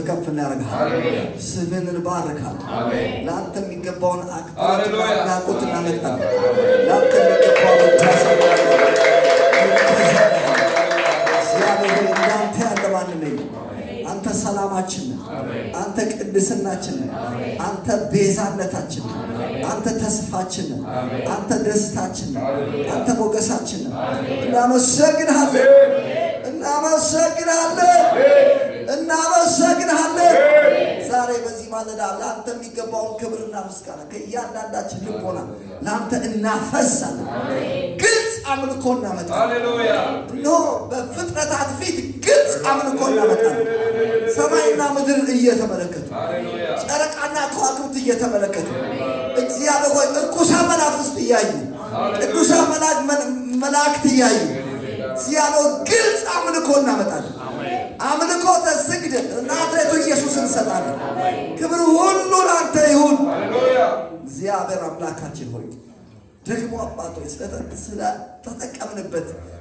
ከፍ እናደርግሃለን። ስምህን እንባርካለን። ለአንተ የሚገባውን አክብሮትና ቁጥር እናመጣለን። ለአንተ የሚገባውን ታሰባለን። እግዚአብሔር እንዳንተ ያለ ማንም የለም። አንተ ሰላማችን ነህ። አንተ ቅድስናችን ነህ። አንተ ቤዛነታችን ነህ። አንተ ተስፋችን ነህ። አንተ ደስታችን ነህ። አንተ ሞገሳችን ነህ። እናመሰግንሃለን። እናመሰግንሃለን። ዛሬ በዚህ ማለዳ ለአንተ የሚገባውን ክብርና ምስጋና ከእያንዳንዳችን ልቦና ለአንተ እናፈሳለን። ግልጽ አምልኮ እናመጣለን። እነሆ በፍጥረታት ፊት ግልጽ አምልኮ እናመጣለን። ሰማይና ምድር እየተመለከቱ ጨረቃና ከዋክብት እየተመለከቱ እግዚአብሔር ሆይ እርኩሳን መናፍስት እያዩ ቅዱሳን መላእክት እያዩ እግዚአብሔር ግልጽ አምልኮ እናመጣለን። አምልኮ ተስግደን ናዝሬቱ ኢየሱስን እንሰጣለን። ክብር ሁሉ ለአንተ ይሁን። እግዚአብሔር አምላካችን ሆይ ደግሞ አባቶች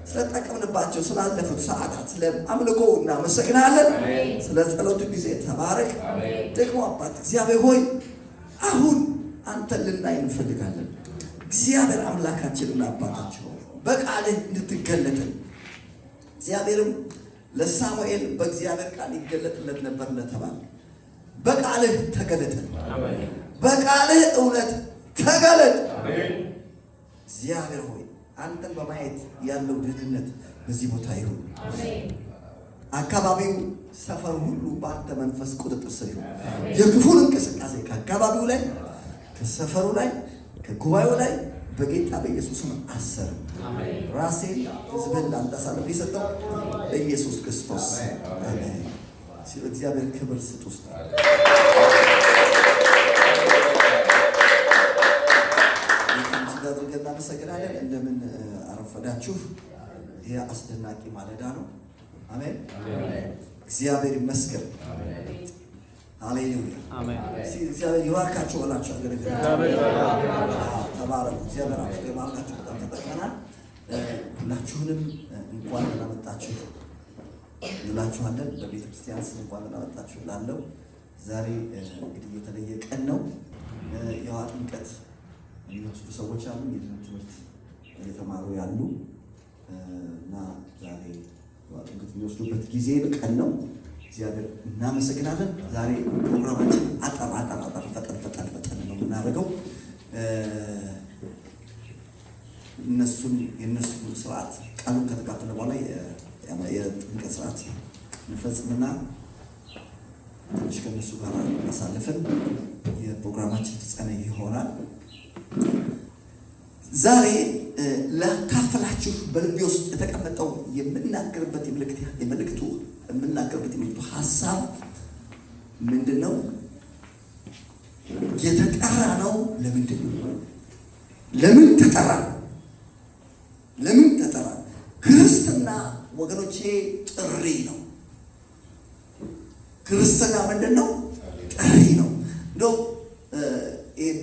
ስለተጠቀምንባቸው ስላለፉት ሰዓታት ስለ አምልኮ እናመሰግናለን። ስለ ጸሎቱ ጊዜ ተባረክ። ደግሞ አባት እግዚአብሔር ሆይ አሁን አንተን ልናይ እንፈልጋለን። እግዚአብሔር አምላካችንና አባታችን በቃልህ እንድትገለጥን እግዚአብሔርም ለሳሙኤል በእግዚአብሔር ቃል ይገለጥለት ነበር እንደተባለ በቃልህ ተገለጥን። በቃልህ እውነት ተገለጥ። እግዚአብሔር ሆይ አንተን በማየት ያለው ድህነት በዚህ ቦታ ይሁን። አካባቢው ሰፈር ሁሉ በአንተ መንፈስ ቁጥጥር ስር ይሁን። የክፉን እንቅስቃሴ ከአካባቢው ላይ ከሰፈሩ ላይ ከጉባኤው ላይ በጌታ በኢየሱስም አሰር። ራሴን ሕዝብን ለአንተ አሳልፌ የሰጠው በኢየሱስ ክርስቶስ አሜን። እግዚአብሔር ክብር ስጥ ውስጥ አድርገን እናመሰግናለን። እንደምን አረፈዳችሁ። ይህ አስደናቂ ማለዳ ነው። አሜን። እግዚአብሔር ይመስገን። ሃሌሉያ። እግዚአብሔር ይባርካችሁ። ወላችሁ ተባረኩ። እግዚአብሔር አፍቶ ይባርካችሁ። በጣም ተጠቅመናል። ሁላችሁንም እንኳን ደህና መጣችሁ እንላችኋለን። በቤተ ክርስቲያን ስም እንኳን ደህና መጣችሁ እላለሁ። ዛሬ እንግዲህ የተለየ ቀን ነው። የውሃ ጥምቀት የሚወስዱ ሰዎች አሉ። የድነት ትምህርት እየተማሩ ያሉ እና ዛሬ የውሃ ጥምቀት የሚወስዱበት ጊዜ ቀን ነው። እግዚአብሔር እናመሰግናለን። ዛሬ ፕሮግራማችን አጠር ፈጠን ነው የምናደርገው። የእነሱን ስርዓት ቃሉን ከተካተለ በኋላ የጥምቀት ስርዓት እንፈጽምና ትንሽ ከእነሱ ጋር አሳልፈን የፕሮግራማችን ፍጻሜ ይሆናል። ዛሬ ላካፈላችሁ በልቤ ውስጥ የተቀመጠው የምናገርበት የመልእክቱ ሀሳብ ምንድን ነው? የተጠራ ነው። ለምንድን ነው? ለምን ተጠራ? ክርስትና ወገኖቼ ጥሪ ነው። ክርስትና ምንድን ነው? ጥሪ ነው። እንደው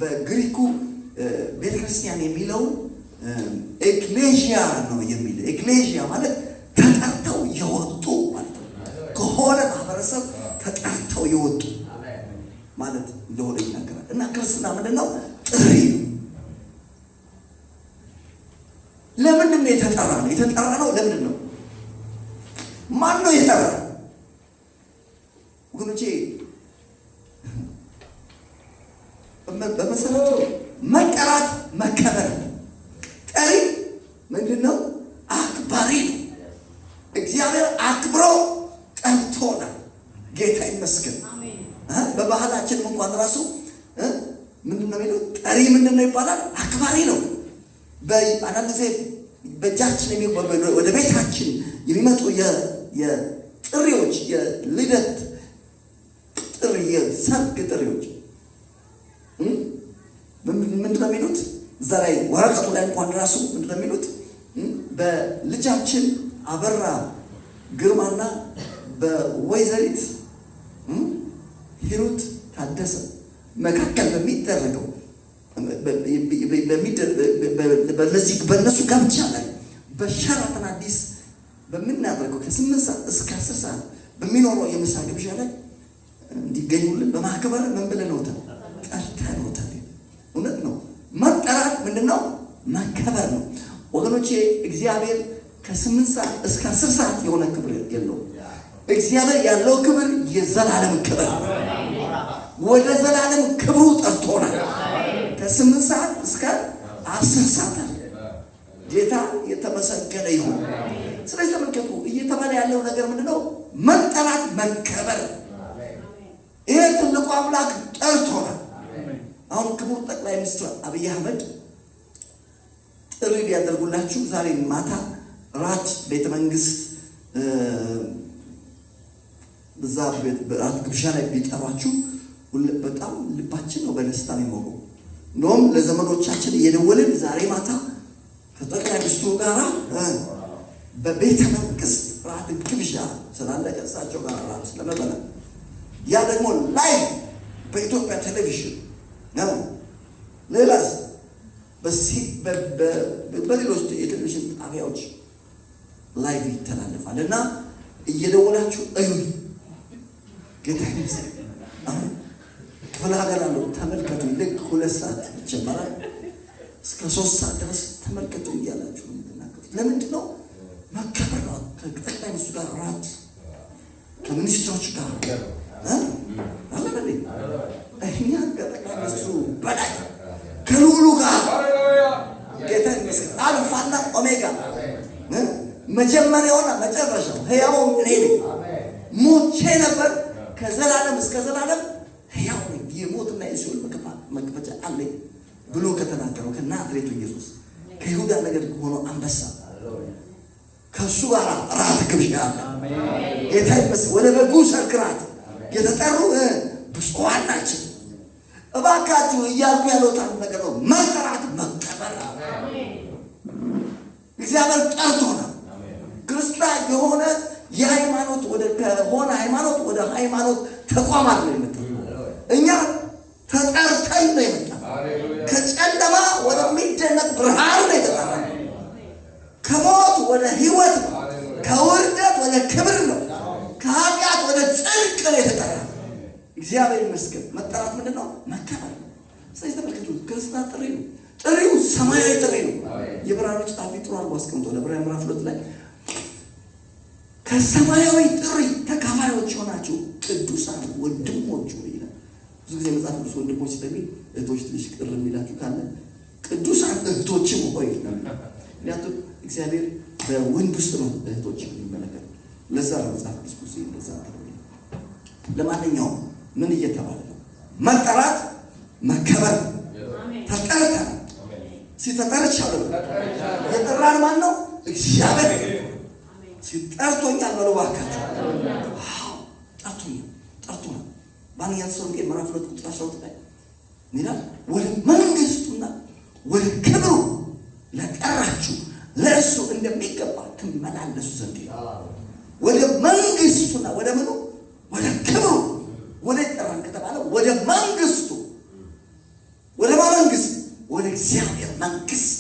በግሪኩ ቤተክርስቲያን የሚለውን ኤክሌዥያ ነው የሚል። ኤክሌዥያ ማለት ተጠርተው የወጡ ማለት ነው። ከሆነ ማህበረሰብ ተጠርተው የወጡ ማለት እንደሆነ ይናገራል። እና ክርስትና ምንድን ነው? ጥሪ ነው። ለምንድን ነው የተጠራ ነው? የተጠራ ነው ለምንድን ነው? ማን ነው የጠራ? ወገኖቼ በመሰረቱ መጠራት መከበር። ጠሪ ምንድን ነው? አክባሪ ነው። እግዚአብሔር አክብሮ ጠርቶናል። ጌታ ይመስገን። በባህላችን እንኳን ራሱ ምንድን ነው የሚሉት? ጠሪ ምንድን ነው ይባላል? አክባሪ ነው። አንዳንድ ጊዜ በእጃችን ወደ ቤታችን የሚመጡ የጥሪዎች፣ የልደት ጥሪ፣ የሰርግ ጥሪዎች ምንድን ነው የሚሉት? እዛ ላይ ወረቀቱ ላይ እንኳን ራሱ ምንድን ነው የሚሉት? በልጃችን አበራ ግርማና በወይዘሪት ሂሩት ታደሰ መካከል በሚደረገው በእነሱ ጋብቻ ላይ በሸራተን አዲስ በምናደርገው ከ8 ሰዓት እስከ 10 ሰዓት በሚኖረው የምሳ ግብዣ ላይ ማክበር ምን ብለነውታል? ጠርተነውታል። እውነት ነው። መጠራት ምንድነው? መከበር ነው ወገኖቼ። እግዚአብሔር ከ8 ሰዓት እስከ 10 ሰዓት የሆነ ክብር የለውም። እግዚአብሔር ያለው ክብር የዘላለም ክብር፣ ወደ ዘላለም ክብሩ ጠርቶናል። ከ8 ሰዓት እስከ 10 ሰዓት ጌታ የተመሰገነ ይሁን። ስለዚህ ተመልከቱ፣ እየተባለ ያለው ነገር ምንድነው? መጠራት፣ መከበር። ይሄ ትልቁ አምላክ ጠርቶናል። አሁን ክቡር ጠቅላይ ሚኒስትር አብይ አህመድ ጥሪ ሊያደርጉላችሁ ዛሬ ማታ ራት ቤተ መንግስት በዛ ራት ግብዣ ላይ ቢጠሯችሁ በጣም ልባችን ነው በደስታ የሚሞቀው። እንደውም ለዘመዶቻችን እየደወልን ዛሬ ማታ ከጠቅላይ ሚኒስትሩ ጋር በቤተ መንግስት ራት ግብዣ ስላለ ከእሳቸው ጋር ራት ስለመበላ ያ ደግሞ ላይቭ በኢትዮጵያ ቴሌቪዥን ነው። ሌላስ በሌሎች የቴሌቪዥን ጣቢያዎች ላይቭ ይተላለፋል እና እየደወላችሁ እዩኝ። ጌታ ይመስገን። አሁን ክፍለ ሀገር አለው ተመልከቱ። ልክ 2 ሰዓት ይጀመራል እስከ 3 ሰዓት ድረስ ተመልከቱ እያላችሁ የምትናገሩት ለምንድን ነው? መከበር ነው። ከጠቅላይ ሚኒስትሩ ጋር ራት ከሚኒስትሮች ጋር አለበለ እኛ ከጠቅላይ ሚኒስትሩ በላይ ከልዑሉ ጋር ጌታ ይመስገን። አልፋና ኦሜጋ መጀመሪያውና መጨረሻው ሕያው እኔ ነኝ። ሞቼ ነበር ከዘላለም እስከ ዘላለም ሕያው ነኝ። የሞትና የሲኦል መክፈቻ አለኝ ብሎ ከተናገረው ከናዝሬቱ ኢየሱስ ከይሁዳ ነገድ ሆኖ አንበሳ ከሱ ጋር ራት ግብዣ አለ። ጌታ ይመስገን። ወደ በጉ ሰርክ ራት የተጠሩ ብፁዓን ናቸው። እባካችሁ እያልኩ ያለው ነገር ነው። መጠራት፣ መከበር። እግዚአብሔር ጠርቶናል። ክርስቲያን የሆነ የሃይማኖት ከሆነ ሃይማኖት ወደ ሃይማኖት ተቋማት ነው የመጣው። እኛ ተጠርተን ነው የመጣው። ከጨለማ ወደሚደነቅ ብርሃን ነው የተጠራን። ከሞት ወደ ሕይወት ነው። ከውርደት ወደ ክብር ነው። ከኃጢአት ወደ ጽድቅ ነው የተጠራን። እግዚአብሔር ይመስገን። መጠራት ምንድን ነው? መከበር ነው። ስለዚህ ተመልከቱ፣ ክርስትና ጥሪ ነው። ጥሪው ሰማያዊ ጥሪ ነው። የዕብራውያን ጸሐፊ ጥሩ አድርጎ አስቀምጦ ዕብራውያን ምዕራፍ 2 ላይ ከሰማያዊ ጥሪ ተካፋዮች ሆናችሁ ቅዱሳን ወንድሞች ሆይ ይላል። ብዙ ጊዜ መጽሐፍ ቅዱስ ወንድሞች ስለሚል እህቶች ትንሽ ቅር የሚላችሁ ካለ ቅዱሳን እህቶችም ሆይ ነው። ምክንያቱም እግዚአብሔር በወንድ ውስጥ ነው እህቶች የሚመለከት። ለዛ ነው መጽሐፍ ቅዱስ እንደዛ ነው። ለማንኛውም ምን እየተባለ ነው? መጠራት፣ መከበር። ተጠርተናል። ሲተጠርቻለሁ የጠራን ማን ነው? እግዚአብሔር ሲጠርቶኛል በለው እባካችሁ። ጠርቶኛል። በአንደኛ ተሰሎንቄ ምዕራፍ 2 ቁጥር 12 ላይ ይላል ወደ መንግስቱና ወደ ክብሩ ለጠራችሁ ለእርሱ እንደሚገባ ትመላለሱ ዘንድ ወደ መንግስቱና ወደ ምኑ ወደ ክብሩ ወደ ጠራን ከተባለ ወደ መንግስቱ ወደ መንግስት ወደ እግዚአብሔር መንግስት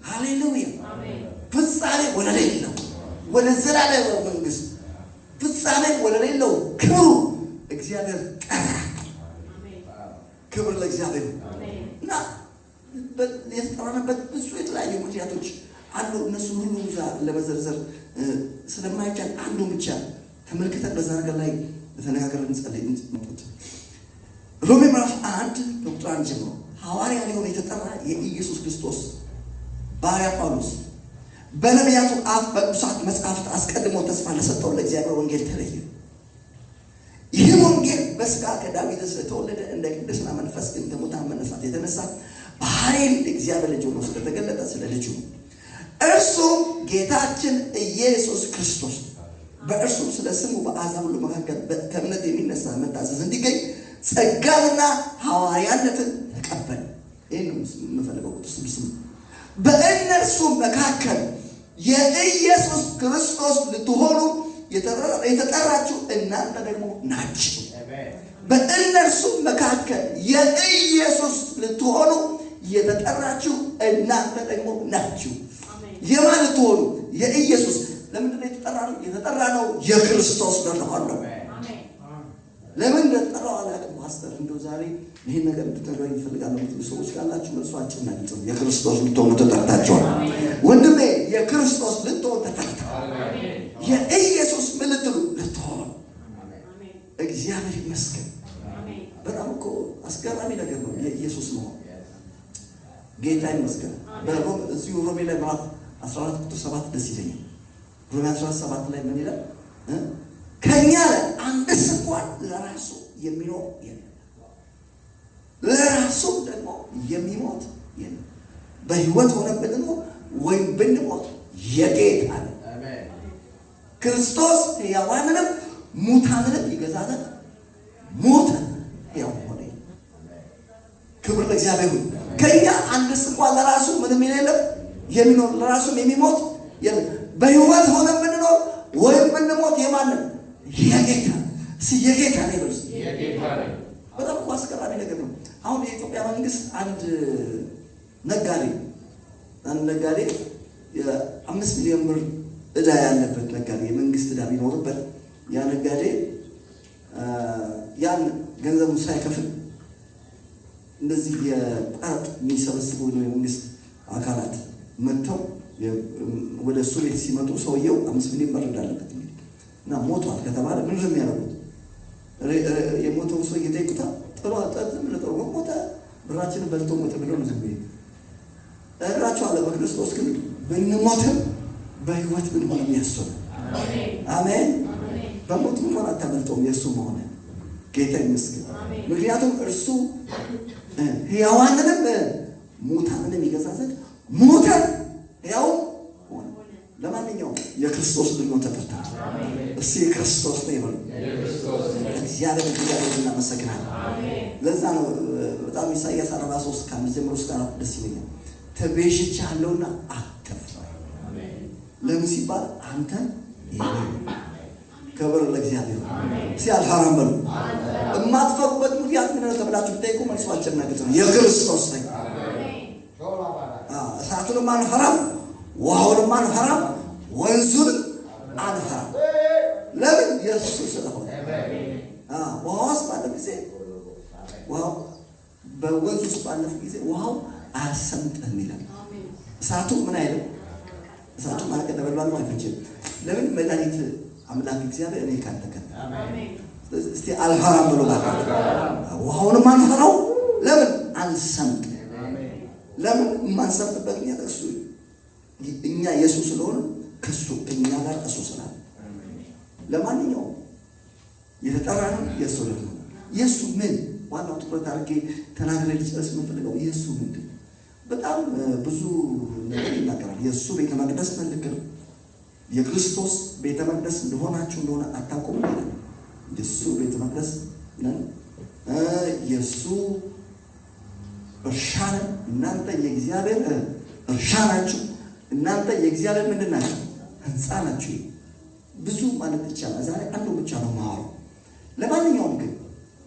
ሃሌሉያ ፍጻሜ ወደ ሌለው ወደ ዘላለም መንግስት ፍጻሜ ወደ ሌለው ክብሩ እግዚአብሔር ጠራ። ክብር ለእግዚአብሔር እና የተጠራንበት ብዙ የተለያዩ ምክንያቶች አሉ። እነሱ ሁሉ ለመዘርዘር ስለማይቻል አንዱ ብቻ ተመልክተን በዛ ነገር ላይ ተነጋግረን እንጸልይ። ሮሜ ምዕራፍ 1 ቁጥር 1 ጀምሮ ሐዋርያ ሊሆን የተጠራ የኢየሱስ ክርስቶስ ባሪያ ጳውሎስ በነቢያቱ አፍ በቅዱሳት መጻሕፍት አስቀድሞ ተስፋ ለሰጠው ለእግዚአብሔር ወንጌል ተለየ። ይህ ወንጌል በሥጋ ከዳዊት ስለተወለደ እንደ ቅድስና መንፈስ ግን ከሙታን መነሳት የተነሳ በኃይል እግዚአብሔር ልጅ ሆኖ ስለተገለጠ ስለ ልጁ እርሱም ጌታችን ኢየሱስ ክርስቶስ በእርሱም ስለ ስሙ በአሕዛብ ሁሉ መካከል ከእምነት የሚነሳ መታዘዝ እንዲገኝ ጸጋንና ሐዋርያነትን ተቀበለ። ይህን ነው የምፈልገው። ቁጥር 6 በእነርሱም መካከል የኢየሱስ ክርስቶስ ልትሆኑ የተጠራችሁ እናንተ ደግሞ ናችሁ። በእነርሱም መካከል የኢየሱስ ልትሆኑ የተጠራችሁ እናንተ ደግሞ ናችሁ። የማን ልትሆኑ? የኢየሱስ። ለምንድን ነው የተጠራነው? የተጠራነው የክርስቶስ ልንሆን ነው። ለምን እንደተጠራው አላውቅም። ፓስተር እንደው ዛሬ ይሄን ነገር እንድትነግረኝ እፈልጋለሁ የምትሉ ሰዎች ካላችሁ መልሱ አጭርና ግልጽ ነው። የክርስቶስ ልትሆኑ ተጠርታችኋል። ወንድሜ የክርስቶስ ልትሆኑ ተጠርታችኋል። የኢየሱስ ምን ልትሉ ልትሆኑ። እግዚአብሔር ይመስገን። በጣም እኮ አስገራሚ ነገር ነው የኢየሱስ መሆን። ጌታ ይመስገን። እዚሁ ሮሜ ላይ ምዕራፍ 14 ቁጥር 7 ደስ ይለኛል። ሮሜ 17 ላይ ምን ይላል? ከኛ አንድስ እንኳን ለራሱ የሚኖር የለም፣ ለራሱ ደግሞ የሚሞት የለም። በሕይወት ሆነን ብንኖር ወይም ብንሞት የጌታ ነው። ክርስቶስ ሕያዋንንም ሙታንንም ይገዛ ዘንድ ሞተ፣ ሕያው ሆነ። ክብር ለእግዚአብሔር ይሁን። ከኛ አንድስ እንኳን ለራሱ ምንም የለም የሚኖር ለራሱም የሚሞት የለም። በሕይወት ሆነን ብንኖር ወይም ብንሞት የማንም የጌታ የጌታ ነው ይበሉስ። በጣም እኮ አስገራሚ ነገር ነው። አሁን የኢትዮጵያ መንግስት አንድ ነጋዴ የ5 ሚሊዮን ብር ዕዳ ያለበት ነጋዴ የመንግስት ዕዳ ቢኖርበት ያ ነጋዴ ያን ገንዘቡን ሳይከፍል እንደዚህ የቀረጥ የሚሰበስቡ የመንግስት አካላት መጥተው ወደ እሱ ቤት ሲመጡ ሰውየው 5 ሚሊዮን ብር እንዳለበት እና ሞቷል ከተባለ ምን ነው የሚያደርጉት? የሞተው ሰው ይጠይቁታል። ጥሩ ሞተ፣ ብራችንን በልቶ ሞተ ብለው ነው ዝም ብዬ እራቸዋለሁ። በክርስቶስ ግን ብንሞትም በሕይወት ብንሆን የሚያስብ አሜን። በሞት እንኳን አታመልጠውም የእሱ መሆነ። ጌታ ይመስገን። ምክንያቱም እርሱ ሕያዋንንም ሙታንንም ይገዛ ዘንድ ሞተ፣ ሕያው ሆነ። ለማንኛውም የክርስቶስ ልንሆን ተጠርተናል። እሱ የክርስቶስ ነው ይበሉ። እግዚአብሔር እናመሰግናለን። ለዛ ነው በጣም ኢሳይያስ 43 ከአንድ ጀምሮ እስከ 4 ደስ ይለኛል። ተቤዥቻለሁና አትፍራ። ለምን ሲባል አንተ ክብር ለእግዚአብሔር። ሲያልፈራም በሉ። የማትፈሩበት ምክንያት ምንድን ነው ተብላችሁ ብትጠይቁ መልሱ አጭርና ግልጽ ነው። የክርስቶስ ነኝ። እሳቱንም አንፈራም፣ ውሃውንም አንፈራም፣ ወንዙንም አንፈራም። ለምን? የእሱ ስለሆነ። ውሃ ውስጥ ባለፍ ጊዜ በወንዝ ውስጥ ባለፍ ጊዜ ውሃው አያሰምጥህም ይላል። እሳቱ ምን አይልም? እሳቱ ማለት ነበልባል ነው፣ አይፈጅም። ለምን? መድኃኒት አምላክ እግዚአብሔር እኔ ካንተ ጋር እስቲ አልፈራም ብሎ ባካ ውሃውንም አንፈራው። ለምን? አንሰምጥ። ለምን የማንሰምጥበት ምክንያት እሱ እኛ የሱ ስለሆነ ከሱ እኛ ጋር እሱ ስላለ። ለማንኛውም የተጠራነው የሱ ነው። የሱ ምን ዋናው ትኩረት አድርጌ ተናግሬ ልጨርስ የምፈልገው የሱ ምንድን ነው? በጣም ብዙ ነገር ይናገራል። የሱ ቤተ መቅደስ መልክ ነው። የክርስቶስ ቤተ መቅደስ እንደሆናችሁ እንደሆነ አታውቁም ይላል። የሱ ቤተ መቅደስ ነን። የሱ እርሻ ነን። እናንተ የእግዚአብሔር እርሻ ናችሁ። እናንተ የእግዚአብሔር ምንድን ናችሁ? ህንፃ ናችሁ። ብዙ ማለት ይቻላል። ዛሬ አንዱ ብቻ ነው ማወራው። ለማንኛውም ግን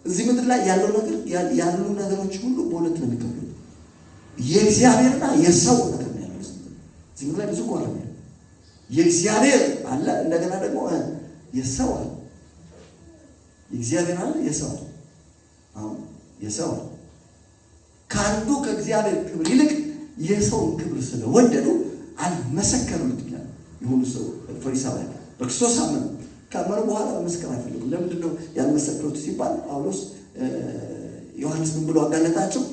እዚህ ምድር ላይ ያለው ነገር ያሉ ነገሮች ሁሉ በሁለት ነው የሚከፍሉት። የእግዚአብሔርና የሰው ነገር ነው ያለው። እዚህ ምድር ላይ ብዙ ቋራ ነው። የእግዚአብሔር አለ፣ እንደገና ደግሞ የሰው አለ። የእግዚአብሔር አለ፣ የሰው አለ። አሁን የሰው አለ። ከአንዱ ከእግዚአብሔር ክብር ይልቅ የሰውን ክብር ስለወደዱ አልመሰከሩት ይላል። የሆኑ ሰው ፈሪሳውያን በክርስቶስ አመኑ። ካመኑ በኋላ መመስከር አይፈልጉም። ለምንድን ነው ያልመሰከሩት ሲባል ጳውሎስ ዮሐንስ ምን ብሎ አጋለጣቸው?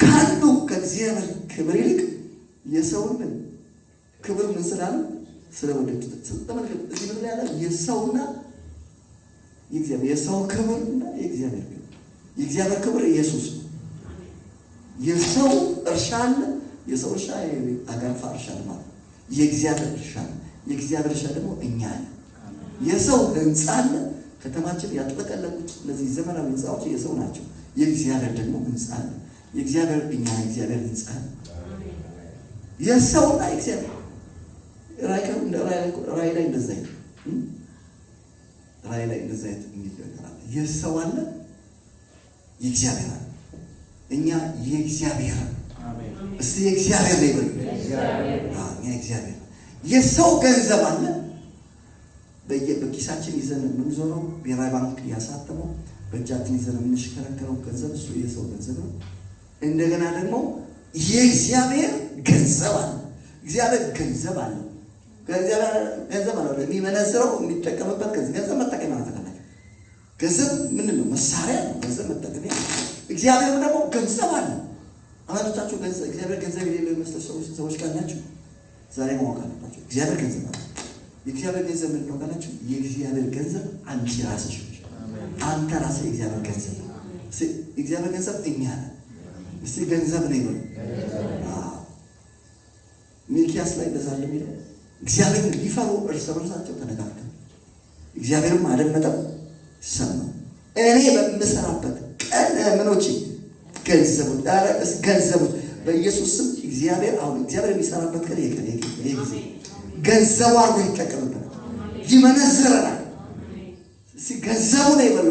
ከአንዱ ከእግዚአብሔር ክብር ይልቅ የሰውን ክብር ምን ስላሉ ስለወደዱት። ተመልከቱ፣ እዚህ ምድር ላይ ያለ የሰውና የእግዚአብሔር የሰው ክብርና የእግዚአብሔር ክብር። የእግዚአብሔር ክብር ኢየሱስ ነው። የሰው እርሻ አለ። የሰው እርሻ አጋንፋ እርሻ ማለት የእግዚአብሔር እርሻ ነው። የእግዚአብሔር እርሻ ደግሞ እኛ ነን። የሰው ህንፃ አለ። ከተማችን ያጥለቀለቁት እነዚህ ዘመናዊ ህንፃዎች የሰው ናቸው። የእግዚአብሔር ደግሞ ህንፃ አለ። የእግዚአብሔር እኛ የእግዚአብሔር ህንፃ ነው። የሰውና የእግዚአብሔር ራእይ ላይ እንደዛ ይላል። ራእይ ላይ እንደዛ ይላል። የሰው አለ፣ የእግዚአብሔር አለ። እኛ የእግዚአብሔር እስቲ የእግዚአብሔር ነው ይበል። እኛ የእግዚአብሔር የሰው ገንዘብ አለ በኪሳችን ይዘን የምንዞረው ብሔራዊ ባንክ ያሳተመው በእጃችን ይዘን የምንሽከረከረው ገንዘብ እሱ የሰው ገንዘብ ነው። እንደገና ደግሞ የእግዚአብሔር ገንዘብ አለ። እግዚአብሔር ገንዘብ አለ። እግዚአብሔር ገንዘብ አለ። የሚመነዝረው የሚጠቀምበት ገንዘብ መጠቀሚያ ነው። ገንዘብ ምንድን ነው? መሳሪያ ነው። ገንዘብ መጠቀሚያ። እግዚአብሔር ደግሞ ገንዘብ አለ። አማኞቻችሁ እግዚአብሔር ገንዘብ የሌለው የሚመስል ሰዎች ካላችሁ ዛሬ ማወቅ አለባችሁ። እግዚአብሔር ገንዘብ አለ። የእግዚአብሔር ገንዘብ ምንድን ነው ካላችሁ፣ የእግዚአብሔር ገንዘብ አንቺ ራስሽ፣ አንተ ራስህ የእግዚአብሔር ገንዘብ ነው። እግዚአብሔር ገንዘብ እኛ ነን። እስቲ ገንዘብ ነው ይበሉ። ሚልኪያስ ላይ እንደዛ እንደሚለው እግዚአብሔርን ሊፈሩ እርስ በርሳቸው ተነጋገሩ፣ እግዚአብሔርም አደመጠው ሰማው። እኔ በምሰራበት ቀን ምኖቼ ገንዘቡት በኢየሱስ ስም እግዚአብሔር አሁን እግዚአብሔር የሚሰራበት ቀን ይሄ ጊዜ ገንዘቡ አድርጎ ይጠቀምብናል፣ ይመነዝረናል። ገንዘቡ ነው ይበሉ።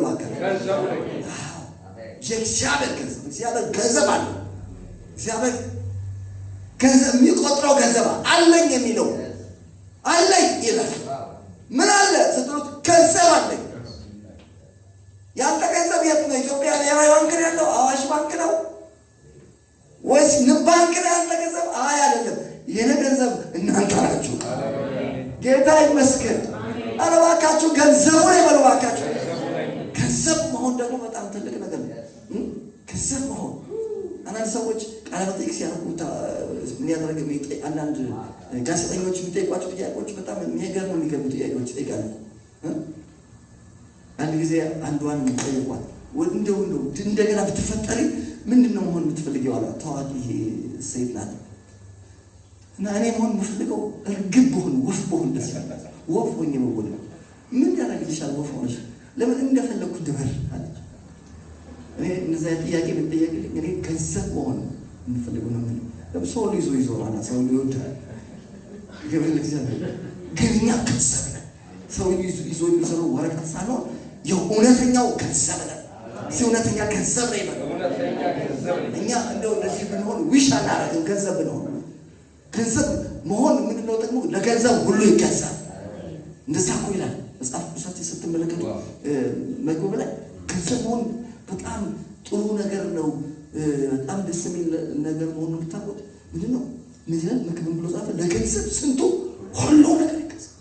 የእግዚአብሔር ገንዘብ አለ። እግዚአብሔር ገንዘብ የሚቆጥረው ገንዘብ አለኝ የሚለው አለኝ ይላል። ምን አለ ስትሉት ገንዘብ አለኝ። ያንተ ገንዘብ የት ነው? ኢትዮጵያ ብሔራዊ ባንክ ነው ያለው? አዋሽ ባንክ ነው ወይስ ንብ ባንክ ነው ያንተ ገንዘብ? አይ አይደለም። የኔ ገንዘብ እናንተ ናችሁ። ጌታ ይመስገን። ኧረ እባካችሁ ገንዘቡ ነው ይበሉ እባካችሁ። ገንዘብ መሆን ደግሞ በጣም ትልቅ ነገር ነው። ገንዘብ መሆን አንዳንድ ሰዎች ቃለ መጠይቅ ሲያደርጉ ምን ያደረገ አንዳንድ ጋዜጠኞች የሚጠይቋቸው ጥያቄዎች በጣም የሚገርሙ ጥያቄዎች ይጠይቃሉ። አንድ ጊዜ አንዷን ጠይቋት፣ እንደው እንደገና ብትፈጠሪ ምንድን ነው መሆን የምትፈልጊው አሏት። ታዋቂ ሴት ናት እና እኔ መሆን የምፈልገው እርግብ ብሆን፣ ወፍ ብሆን ደስ ይላል። ወፍ ሆኜ መሆን ምን ያደርግልሻል? ወፍ ሆነሽ ለምን እንደፈለግኩ ድበር አለች። እኔ እነዚያ ጥያቄ ብትጠየቅልኝ እኔ ገንዘብ መሆን የምፈልገው ነው። ለምን ሰው ይዞ ማለት ሰው ይወዳል። ግን እኛ ገንዘብ ነን። ሰው ይዞ የሚሰራው ወረቀት ሳይሆን የእውነተኛው ገንዘብ ነን። እውነተኛ ገንዘብ ነው ይበል። እኛ እንደው እንደዚህ ብንሆን ዊሽ አናደርግም። ገንዘብ ብንሆን ገንዘብ መሆን ምንድነው ጥቅሙ? ለገንዘብ ሁሉ ይገዛል። እንደዛ እኮ ይላል መጽሐፍ ቅዱሳችን ስትመለከቱ መግቢያ ላይ ገንዘብ መሆን በጣም ጥሩ ነገር ነው። በጣም ደስ የሚል ነገር መሆኑ የምታውቁት ምንድን ነው? ምንድነው? ምግብን ብሎ ጻፈ። ለገንዘብ ስንቱ ሁሉ ነገር ይገዛል።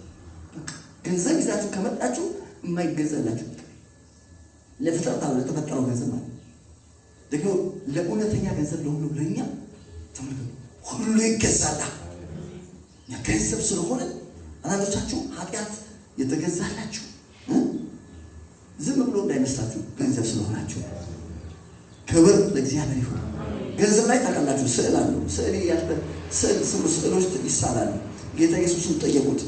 ገንዘብ ይዛችሁ ከመጣችሁ የማይገዛላችሁ ለተፈጠረው ገንዘብ ማለት ደግሞ ለእውነተኛ ገንዘብ ለሁሉ ለእኛ ተመልከቱ ሁሉ ይገዛላ። ገንዘብ ስለሆነ አንዳንዶቻችሁ ኃጢአት የተገዛላችሁ ዝም ብሎ እንዳይመስላችሁ ገንዘብ ስለሆናችሁ። ክብር ለእግዚአብሔር ይሁን። ገንዘብ ላይ ታውቃላችሁ ስዕል አለው። ስዕሎች ይሳላሉ። ጌታ ኢየሱስን ጠየቁት፣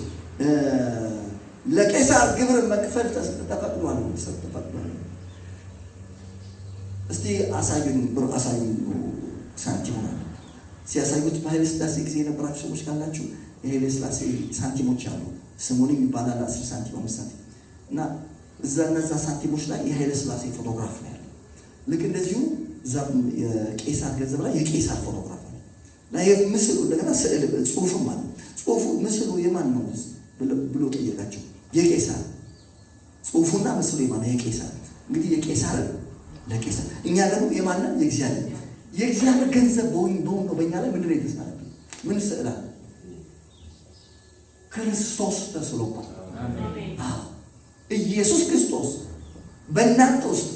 ለቄሳር ግብር መክፈል ተፈቅዷል? እስቲ አሳዩኝ ብር አሳዩኝ ሳንቲም ሆነ ሲያሳዩት በኃይለ ሥላሴ ጊዜ የነበራችሁ ሰዎች ካላችሁ የኃይለ ሥላሴ ሳንቲሞች አሉ። ስሙንም ይባላል 10 ሳንቲም 5 ሳንቲም እና እነዛ ሳንቲሞች ላይ የኃይለ ሥላሴ ፎቶግራፍ ነው ያለው። ልክ እንደዚሁ እዛም የቄሳር ገንዘብ ላይ የቄሳር ፎቶግራፍ ነው እና ምስሉ እንደገና ስዕል ጽሑፍም አለ። ጽሑፉ ምስሉ የማን ነው ብሎ ጠየቃቸው። የቄሳር ጽሑፉና ምስሉ የማን ነው? የቄሳር። እንግዲህ የቄሳር ለቄሳር፣ እኛ ደግሞ የማንን? የእግዚአብሔር ገንዘብ በሆን ነው። በእኛ ላይ ምንድን ነው የተሳለ? ምን ስዕል አለ? ክርስቶስ ተስሎባል። ኢየሱስ ክርስቶስ በእናንተ ውስጥ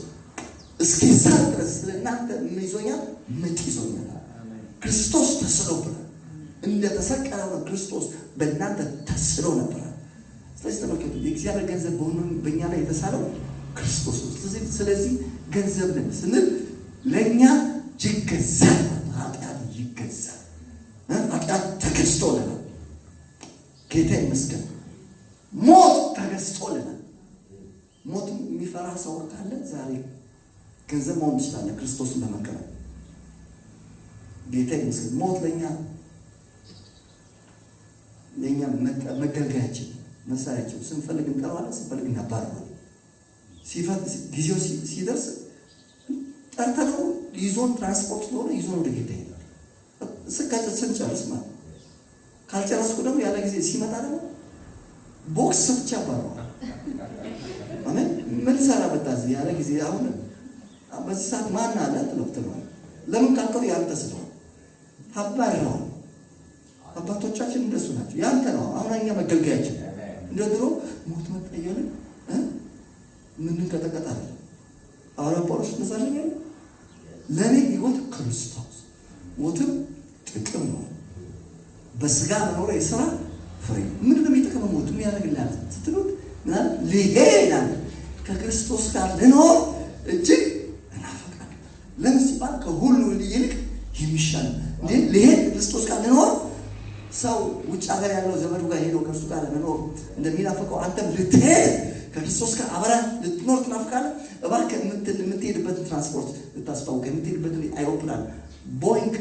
እስኪሳል ድረስ ስለእናንተ ምን ይዞኛል? ምጥ ይዞኛል። ክርስቶስ ተስሎብናል። እንደተሰቀለው ነው ክርስቶስ በእናንተ ተስሎ ነበር። ስለዚህ ተመልከቱ፣ የእግዚአብሔር ገንዘብ በሆኑ በእኛ ላይ የተሳለው ክርስቶስ ነው። ስለዚህ ገንዘብ ነን ስንል ለእኛ ይገዛል። ኃጢአት ይገዛል። ኃጢአት ተገዝቶልናል። ጌታ ይመስገን። ሞት ተገዝቶልናል። ሞት የሚፈራ ሰው ካለ ዛሬ ገንዘብ መሆን ትችላለህ፣ ክርስቶስን በመቀበል። ጌታ ይመስገን። ሞት ለእኛ መገልገያችን፣ መሳሪያችን፣ ስንፈልግ እንጠራዋለን፣ ስንፈልግ እናባረዋለን። ጊዜው ሲደርስ ጠርተነው ይዞን ትራንስፖርት ስለሆነ ይዞን ወደ ጌታ ይሄዳል። ስንጨርስ ማለት ካልጨረስኩ ደግሞ ያለ ጊዜ ሲመጣ ደግሞ ቦክስ ብቻ ባረዋል። አሜን። ምን ሰራ መጣዝ ያለ ጊዜ አሁን በዚህ ሰዓት ማን አለ ነው ለምን ካልከው ያንተ ስለሆነ ታባረው አባቶቻችን እንደሱ ናቸው። ያንተ ነው። አሁን እኛ መገልገያችን እንደ ድሮ ሞት መጣየለ ምን ከተቀጣለ አሁን ጳውሎስ ተዛለኝ ለኔ ህይወት ክርስቶስ ሞትም ጥቅም ነው። በስጋ መኖር የሥራ ፍሬ ምንድን ነው የሚጠቅመው? ሞት ምን ያደርግልሃል ስትሉት ምናል ሊሄዳል ከክርስቶስ ጋር ልኖር እጅግ እናፈቃለሁ። ለምን ሲባል ከሁሉ ይልቅ የሚሻል እንዴ ሊሄድ ክርስቶስ ጋር ልኖር ሰው ውጭ ሀገር ያለው ዘመዱ ጋር ሄዶ ከእርሱ ጋር ለመኖር እንደሚናፍቀው አንተም ልትሄድ ከክርስቶስ ጋር አብረህ ልትኖር ትናፍቃለህ። እባክህ የምትሄድበትን ትራንስፖርት ልታስታውቅ የምትሄድበትን አይሮፕላን ቦይንግ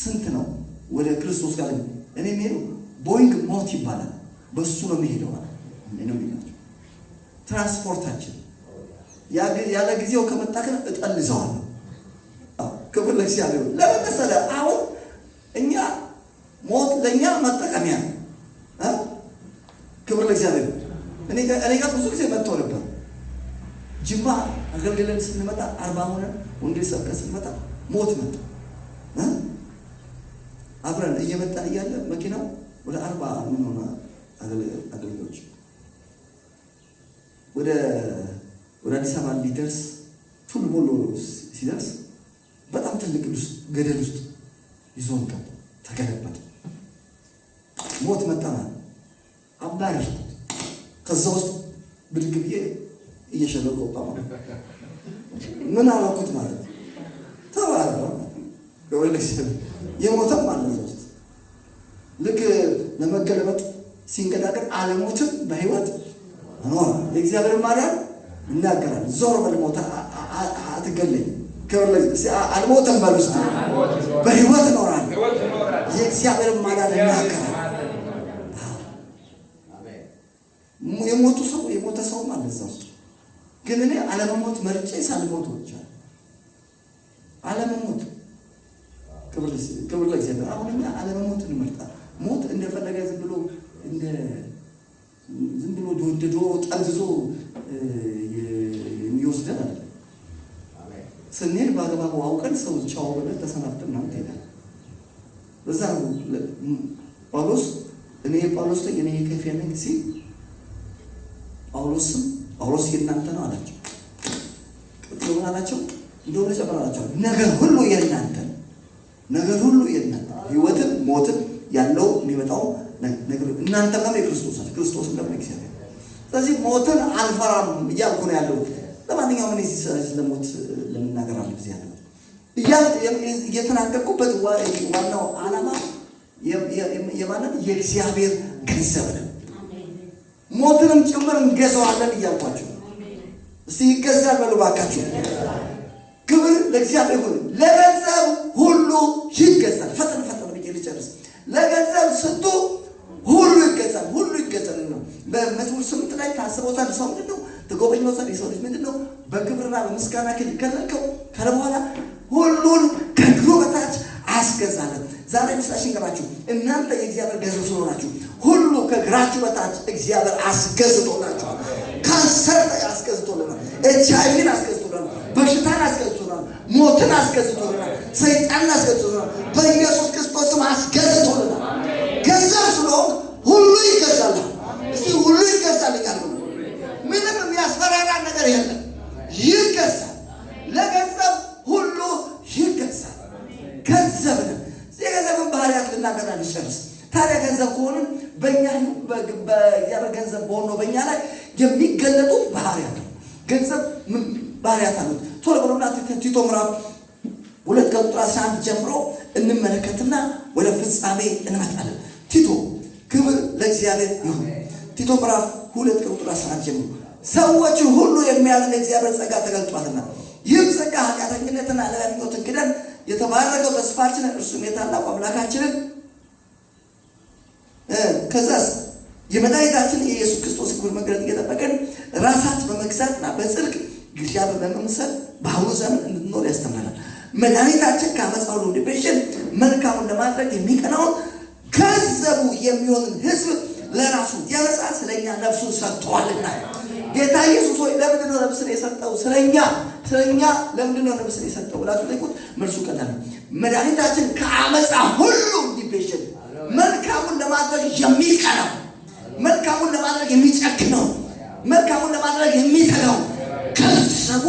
ስንት ነው ወደ ክርስቶስ ጋር እኔ የሚሄደው ቦይንግ ሞት ይባላል። በሱ ነው የሚሄደው ማለት ነው የሚላቸው ትራንስፖርታችን ያለ ጊዜው ከመጣ ግን እጠልዘዋለሁ። ክብር ለእግዚአብሔር። ለምን መሰለህ? አሁን እኛ ሞት ለኛ መጠቀሚያ ነው። ክብር ለእግዚአብሔር። እኔ ጋር ብዙ ጊዜ መጥቶ ነበር። ጅማ አገልግለን ስንመጣ 40 ሆነን ወንጌል ሰብከን ስንመጣ ሞት መጣ። አብረን እየመጣን እያለ መኪናው ወደ 40 ምን ሆነ አገልግሎች ወደ አዲስ አበባ ሊደርስ ቱል ሞሎ ሲደርስ በጣም ትልቅ ገደል ውስጥ ይዞን ተገለበጠ። ሞት መጣና አባረር ከዛ ውስጥ ብድግ ብዬ እየሸለቆ ወጣ። ምን አላውቁት ማለት ተባረረ ወለስ የሞተም ማለት ነው። ልክ ለመገለበጥ ሲንገዳገር አለሞትም በህይወት ኖር የእግዚአብሔር ማዳን እናገራል። ዞር በል ሞት አትገለኝ። ከወለስ አልሞተም በሉስ በህይወት ኖራል። የእግዚአብሔር ማዳን እናገራል። የሞተ ሰው ማለት ነው። ግን እኔ አለመሞት መርጬ ሳልሞት ወጥቻለሁ። አለመሞት ክብር ለእግዚአብሔር። አሁን እኛ አለመሞት እንመርጣለን። ሞት እንደፈለገ ዝም ብሎ ዶሮ ጠምዝዞ የሚወስደን አለ። ስንሄድ በአግባቡ አውቀን ሰው ቻው ብለን ተሰናብተን ነው እንሄዳለን። በዛ ጳውሎስ እኔ ከፍ ያለኝ ሲል ጳውሎስ የእናንተ ነው አላቸው። ቀጥሎ ምን አላቸው? እንደው ለጨመራቸው ነገር ሁሉ የእናንተ ነው። ነገር ሁሉ የእናንተ ህይወትም ሞትም ያለው የሚመጣው ነገር እናንተ ደግሞ የክርስቶስ ናችሁ፣ ክርስቶስም ደግሞ እግዚአብሔር። ስለዚህ ሞትን አልፈራም እያልኩ ነው ያለው። ለማንኛውም እኔ ስለሞት ለምናገር አለ ጊዜ ያለው እየተናገርኩበት ዋናው ዓላማ የማንን የእግዚአብሔር ገንዘብ ነው። ሞትንም ጭምር እንገዛዋለን እያልኳችሁ እስቲ ይገዛል በሉ ባካችሁ። ክብር ለእግዚአብሔር ይሁን። ለገንዘብ ሁሉ ይገዛል። ፈጠን ብዬ ልጨርስ። ለገንዘብ ስጡ ሁሉ ይገዛል። ሁሉ ይገዛል ነው። በመዝሙር 8 ላይ ታስቦታል። ሰው ምንድነው ተጎበኝቶታል። የሰው ልጅ ምንድነው በክብርና በምስጋና ከለከው ካለ በኋላ ሁሉን ከእግሩ በታች አስገዛለን። ዛሬ ምስላሽን ገባችሁ። እናንተ የእግዚአብሔር ገንዘብ ስለሆናችሁ ሁሉ ከእግራችሁ በታች እግዚአብሔር አስገዝቶላችኋል። ካንሰር አስገዝቶልናል። ኤችአይቪን አስገዝቶልናል። በሽታን አስገዝቶልናል። ሞትን አስገዝቶልናል። ሰይጣንን አስገዝቶልናል። በኢየሱስ ክርስቶስም አስገዝቶልናል። ገንዘብ ስለሆነ ሁሉ ይገዛል። እስቲ ሁሉ ይገዛልኛል። ምንም የሚያስፈራራ ነገር የለም። ይገዛል። ለገንዘብ ሁሉ ይገዛል። ገንዘብ ነው። የገንዘብን ባህሪያት ልናገር ልጨርስ። ታዲያ ገንዘብ ከሆነ በእኛ በእግዚአብሔር ገንዘብ በሆነው በእኛ ላይ የሚገለጡ ባህሪያት ነው። ገንዘብ ባህሪያት አሉት። ቶሎ ብሎና ቲቶ ምዕራፍ 2 ከቁጥር 11 ጀምሮ እንመለከትና ወደ ፍጻሜ እንመጣለን። ቲቶ ክብር ለእግዚአብሔር ይሁን። ቲቶ ምዕራፍ 2 ከቁጥር 11 ጀምሮ ሰዎች ሁሉ የሚያልን የእግዚአብሔር ጸጋ ተገልጧልና ይህም ጸጋ ኃጢአተኝነትና አለመኞትን ክደን የተባረከው ተስፋችን እርሱም የታላቁ አምላካችንን ከዛስ የመድኃኒታችን የኢየሱስ ክርስቶስ ክብር መገለጥ እየጠበቅን ራሳችን በመግዛትና በጽድቅ እግዚአብሔር በመምሰል በአሁኑ ዘመን እንድንኖር ያስተምረናል። መድኃኒታችን ከዓመፃ ሁሉ እንዲቤዥን መልካሙን ለማድረግ የሚቀናውን ገንዘቡ የሚሆንን ሕዝብ ለራሱ ያነጻ ስለኛ ነፍሱን ሰጥቷልና ጌታ ኢየሱስ ሆይ ለምንድን ነው ነፍስን የሰጠው? ስለኛ ለምንድን ነው ነፍስን የሰጠው ብላችሁ ጠይቁት። መልሱ ቀላል ነው። መድኃኒታችን ከአመፃ ሁሉ እንዲቤዠን መልካሙን ለማድረግ የሚቀናው፣ መልካሙን ለማድረግ የሚጨክነው፣ መልካሙን ለማድረግ የሚተጋው ገንዘቡ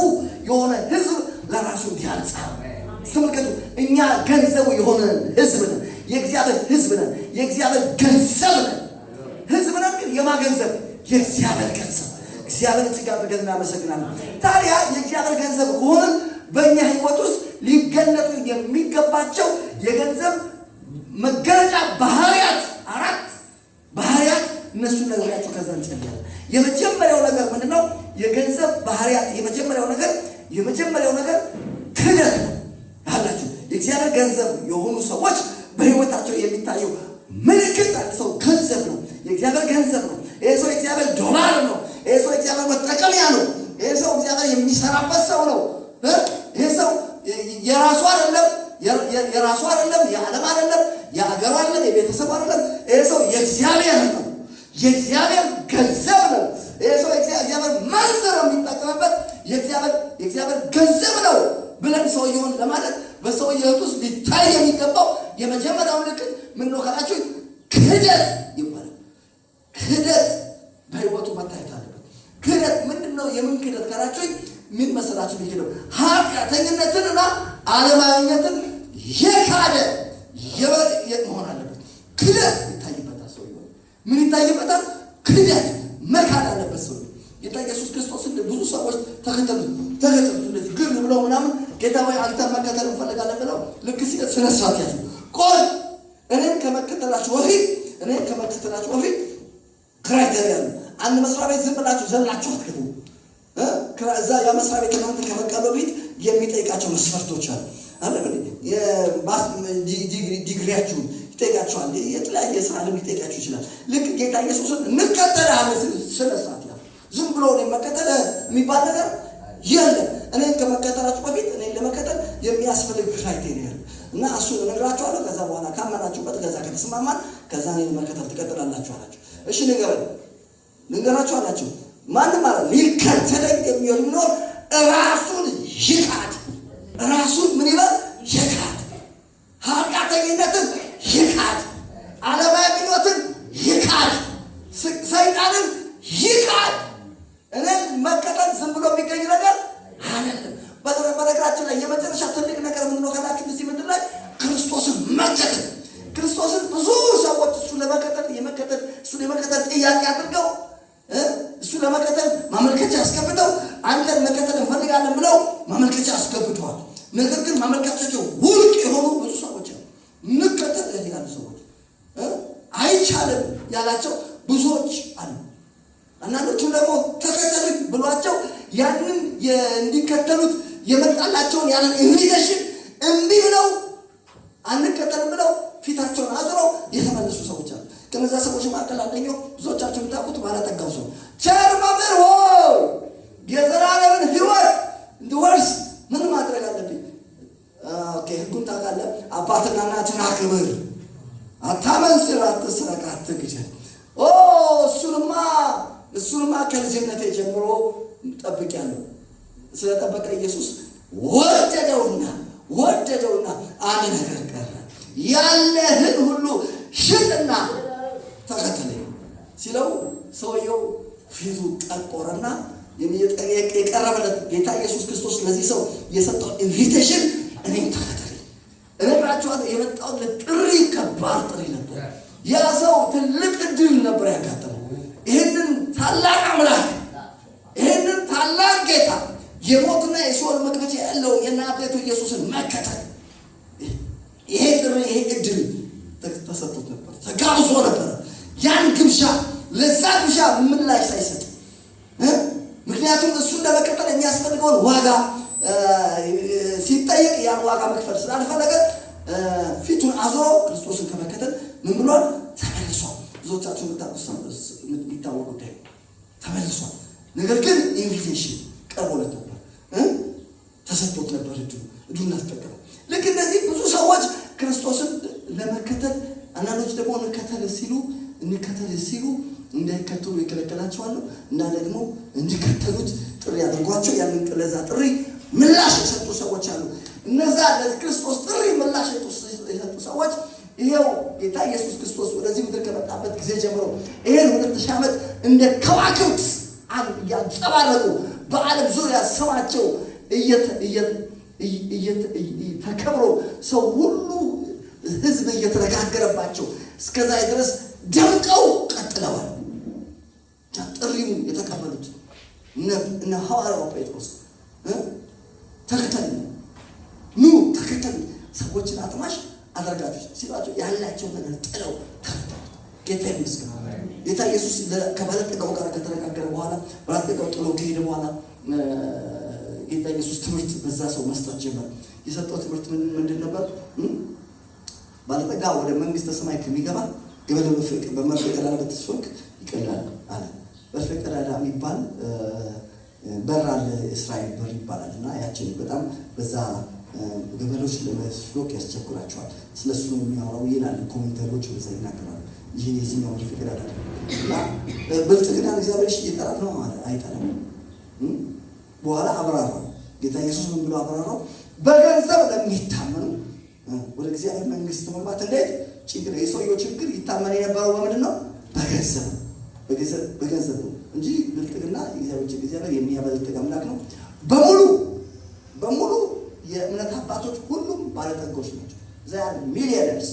የሆነ ህዝብ ለራሱ እንዲያነጻ ተመልከቱ። እኛ ገንዘቡ የሆነ ህዝብ ነን። የእግዚአብሔር ህዝብ ነን። የእግዚአብሔር ገንዘብ ነን። ህዝብ ነን ግን የማገንዘብ የእግዚአብሔር ገንዘብ። እግዚአብሔር እጅግ አድርገን እናመሰግናለን። ታዲያ የእግዚአብሔር ገንዘብ ከሆነ በእኛ ህይወት ውስጥ ሊገለጡ የሚገባቸው የገንዘብ መገለጫ ባህሪያት 4 ባህሪያት እነሱን ነገራችሁ ከዛ እንጨምራለን። የመጀመሪያው ነገር ምንድነው? የገንዘብ ባህሪያት የመጀመሪያው ነገር ክህደት ነው አላችሁ። የእግዚአብሔር ገንዘብ የሆኑ ሰዎች በህይወታቸው የሚታየው ምልክት አንድ ሰው ገንዘብ ነው፣ የእግዚአብሔር ገንዘብ ነው። ይሄ ሰው የእግዚአብሔር ዶላር ነው። ይሄ ሰው የእግዚአብሔር መጠቀሚያ ነው። ይሄ ሰው እግዚአብሔር የሚሰራበት ሰው ነው። ይሄ ሰው የራሱ አይደለም፣ የዓለም አይደለም፣ የአገሩ አይደለም፣ የቤተሰብ አይደለም። ይሄ ሰው የእግዚአብሔር ነው፣ የእግዚአብሔር ገንዘብ ነው። ይሄ ሰው የእግዚአብሔር መንዘር የሚጠቀምበት የእግዚአብሔር ገንዘብ ነው ብለን ሰውየውን ለማለት በሰውየው ውስጥ ሊታይ የሚገባው የመጀመሪያው ምልክት ምን ነው ካላችሁ ክህደት ይባላል። ክህደት በህይወቱ መታየት አለበት። ክህደት ምንድነው? የምን ክህደት ካላችሁ ምን መሰላችሁ? ይሄው ኃጢአተኝነትንና ዓለማዊነትን የካደ መሆን አለበት። ክህደት ይታይበታል። ሰውየው ምን ይታይበታል? ክህደት መካድ አለበት። ሰው ጌታ ኢየሱስ ክርስቶስ ብዙ ሰዎች ተከተሉት እንደዚህ ግር ብለው ምናምን ጌታ ወይ አንተ መከተል እንፈልጋለን ብለው ልክ ስነ ስርዓት ያዙ። ቆይ እኔን ከመከተላችሁ በፊት ክራይቴሪያ ነው። አንድ መስሪያ ቤት ዝም ብላችሁ ዘላችሁ አትገቡ። ከዛ ያ መስሪያ ቤት እናንተ ከመቀበሉ በፊት የሚጠይቃቸው መስፈርቶች አሉ። ዲግሪያችሁ ይጠይቃችኋል። የተለያየ ስራ ልምድ ሊጠይቃችሁ ይችላል። ልክ ጌታ ኢየሱስን እንከተልሃለን ስነ ስርዓት ያዙ። ዝም ብሎ እኔን መከተል የሚባል ነገር የለም። እኔን ከመከተላችሁ በፊት እኔን ለመከተል የሚያስፈልግ ክራይቴሪያ አለ እና እሱን እነግራችኋለሁ። ከዛ በኋላ ካመናችሁበት ከዛ ከተስማማን ከዛ እኔን መከተል ትቀጥላላችሁ አላችሁ። እሺ ንገራችሁ አላችሁ። ማንም ማለት ሊከተለኝ የሚኖር ራሱን ይካድ። ራሱን ምን ይበል? ይካድ። ኃጢአተኝነትን ይካድ። ዓለማዊ ምኞትን ይካድ። ሰይጣንን ይካድ። እኔን መከተል ዝም ብሎ የሚገኝ ነገር አይደለም። በነገራችን ላይ የመጨረሻ ትልቅ ነገር ምንድን ነው ካላችሁ እዚህ ምድር ላይ ክርስቶስን መከተል። ክርስቶስን ብዙ ሰዎች እሱን የመከተል ጥያቄ አድርገው እሱን ለመከተል ማመልከቻ አስገብተው አንተን መከተል እንፈልጋለን ብለው ማመልከቻ አስገብተዋል። ነገር ግን ማመልከቻቸው ውድቅ የሆኑ ብዙ ሰዎች አሉ። እንከተል ያሉ ሰዎች አይቻልም ያላቸው ብዙዎች አሉ። አንዳንዶቹ ደግሞ ተከተሉኝ ብሏቸው ያንን እንዲከተሉት የመጣላቸውን ያንን ኢንቪቴሽን እምቢ ብለው አንከተልም ብለው ፊታቸውን አዝረው የተመለሱ ሰዎች አሉ። ከነዛ ሰዎች መካከል አንደኛው ብዙዎቻችሁ የምታውቁት ባለጠጋው ሰው ቸር መምህር ሆይ የዘላለምን ሕይወት እንድወርስ ምን ማድረግ አለብኝ? ህጉን ታውቃለህ። አባትና እናትን አክብር፣ አታመንዝር፣ አትስረቅ፣ አትግደል። እሱንማ ከልጅነቴ ጀምሮ ጠብቄያለሁ። ስለጠበቀ ኢየሱስ ወደደውና አንድ ነገር ቀረ። ያለህን ሁሉ ሽጥና ተከተለኝ ሲለው ሰውየው ፊቱ ጠቆረና የቀረበለት ጌታ ኢየሱስ ክርስቶስ ለዚህ ሰው የሰጠው ኢንቪቴሽን እኔን ተከተለኝ። እነግራችኋለሁ የመጣው ለጥሪ ከባድ ጥሪ ነበር። ያ ሰው ትልቅ እድል ነበር ያጋጠመው። ይህንን ታላቅ አምላክ፣ ይህንን ታላቅ ጌታ፣ የሞትና የሲኦል መክፈቻ ያለውን የናዝሬቱ ኢየሱስን መከተል፣ ይሄ ጥሪ፣ ይሄ እድል ተሰጥቶት ነበር፣ ተጋብዞ ነበር። ያን ግብዣ ለዛ ግብዣ ምላሽ ሳይሰጥ ምክንያቱም እሱን ለመከተል የሚያስፈልገውን ዋጋ ሲጠየቅ ያን ዋጋ መክፈል ስላልፈለገ ፊቱን አዞሮ ክርስቶስን ከመከተል ምን ብሏል? ተመልሷል። ብዙዎቻችሁ የሚታወቅ ጉዳይ ተመልሷል። ነገር ግን ኢንቪቴሽን ቀርቦለት ነበር፣ ተሰጥቶት ነበር። እዱን አልተጠቀመ። ልክ እነዚህ ብዙ ሰዎች ክርስቶስን ለመከተል አንዳንዶች ደግሞ እንከተል ሲሉ እንዳይከተሉ ይከለከላቸዋል እና ደግሞ እንዲከተሉት ጥሪ አድርጓቸው ያንን ለዛ ጥሪ ምላሽ የሰጡ ሰዎች አሉ። እነዛ ለክርስቶስ ጥሪ ምላሽ የሰጡ ሰዎች ይሄው ጌታ ኢየሱስ ክርስቶስ ወደዚህ ምድር ከመጣበት ጊዜ ጀምሮ ይሄን 2000 ዓመት እንደ ከዋክብት ያንጸባረቁ በዓለም ዙሪያ ስማቸው ተከብሮ ሰው ሁሉ ህዝብ እየተነጋገረባቸው እስከዛ ድረስ ደምቀው ቀጥለዋል። ጥሪው የተቀበሉት እነ ሐዋርያው ጴጥሮስ ተከተሉ ሰዎችን አጥማሽ አደረጋችሁ ሲሏቸው ያላቸው ነገር ጥለው ተከተሉት። ጌታ ይመስገን። ጌታ ኢየሱስ ከባለጠጋው ጋር ከተነጋገረ በኋላ ባለጠጋው ጥሎ ከሄደ በኋላ ጌታ ኢየሱስ ትምህርት በዛ ሰው መስጠት ጀመረ። የሰጠው ትምህርት ምንድን ነበር? ባለጠጋ ወደ መንግስተ ሰማይ ከሚገባ ገበለ በመርፌ ቀዳዳ ብትስወቅ ይቀላል አለ። መርፌ ቀዳዳ የሚባል በር አለ፣ እስራኤል በር ይባላል እና ያችን በጣም በዛ ገበሎች ለመስሎክ ያስቸግራቸዋል። ስለሱ ነው የሚያወራው ይላል። ኮሜንተሮች በዛ ይናገራሉ። ይሄ የዚህኛው መርፌ ቀዳዳ እና ብልጥግና እግዚአብሔር ይጠራል ነው አይጠራም። በኋላ አብራራው ጌታ ኢየሱስ ምን ብሎ አብራራው? በገንዘብ ለሚታመኑ ወደ እግዚአብሔር መንግስት መግባት እንዴት ችግር የሰውየው ችግር ይታመን የነበረው በምንድን ነው? በገንዘብ ነው እንጂ ብልጥግና እግዚአብሔር የሚያበለጥግ አምላክ ነው። በሙሉ የእምነት አባቶች ሁሉም ባለጠጎች ናቸው። ዛሬ ሚሊዮነርስ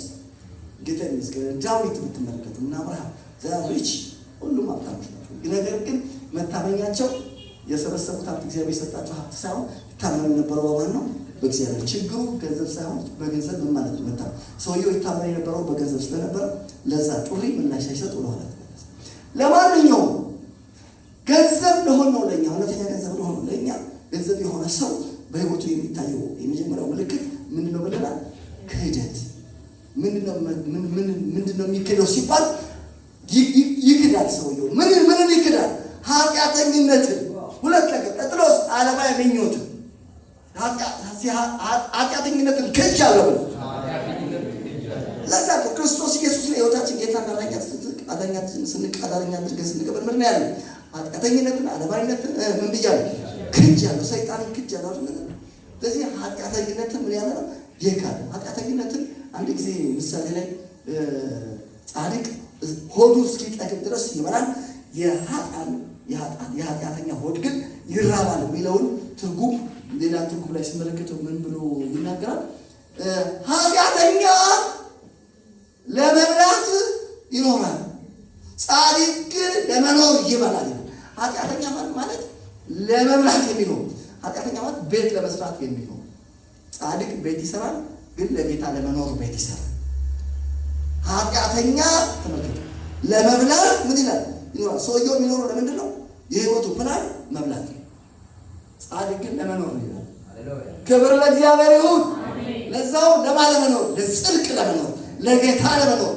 ጌታ ይመስገን። ዳዊት ብትመለከቱ እና አብርሃም ሪች ሁሉም ሀብታሞች ናቸው። ነገር ግን መታመኛቸው የሰበሰቡት ሀብት እግዚአብሔር የሰጣቸው ሀብት ሳይሆን ይታመኑ የነበረው በማን ነው? በእግዚአብሔር። ችግሩ ገንዘብ ሳይሆን በገንዘብ ምን ማለት ነው? ሰውየው ይታመን የነበረው በገንዘብ ስለነበረ ለዛ ጥሪ ምላሽ ሳይሰጥ ወደ ኋላ ተመለሰ። ለማንኛውም ገንዘብ ለሆነው ለኛ እውነተኛ ገንዘብ ለሆነው ለኛ ገንዘብ የሆነ ሰው በህይወቱ የሚታየው የመጀመሪያው ምልክት ምንድነው ብለናል? ክህደት። ምንድነው የሚክደው ሲባል ይክዳል። ሰውየው ምንን ይክዳል? ኃጢአተኝነትን። ሁለት ነገር ቀጥሎስ ዓለማዊ ምኞትን ኃጢአተኝነትን ክጃለሁ ብሎ ለዛ ክርስቶስ ኢየሱስ ለህይወታችን ጌታ አዳኛችን ስንቀዳረኛ አድርገን ስንቀበል ምን ያለው ኃጢአተኝነትን ዓለማዊነትን ምን ብያለሁ? ክጃለሁ። ሰይጣንን ክጃለሁ አይደል? ስለዚህ ኃጢአተኝነትን ምን ያለ ነው? የካደ ኃጢአተኝነትን አንድ ጊዜ ምሳሌ ላይ ጻድቅ ሆዱ እስኪጠግብ ድረስ ይበላል፣ የኃጢአተኛ ሆድ ግን ይራባል የሚለውን ትርጉም ሌላ ትርጉም ላይ ሲመለከተው ምን ብሎ ይናገራል? ኃጢአተኛ ለመብላት ይኖራል፣ ጻድቅ ግን ለመኖር ይበላል። ኃጢአተኛ ማለት ለመብላት የሚኖር፣ ኃጢአተኛ ማለት ቤት ለመስራት የሚኖር፣ ጻድቅ ቤት ይሰራል ግን ለጌታ ለመኖር ቤት ይሰራል። ኃጢአተኛ ተመልከቱ ለመብላት ምን ይላል? ይኖራል። ሰውየው የሚኖረው ለምንድን ነው? የህይወቱ ፕላን መብላት ነው። ጻድቅ ግን ለመኖር ነው ይላል። ክብር ለእግዚአብሔር ይሁን። ለዛው ለማለመኖር፣ ለጽድቅ ለመኖር፣ ለጌታ ለመኖር።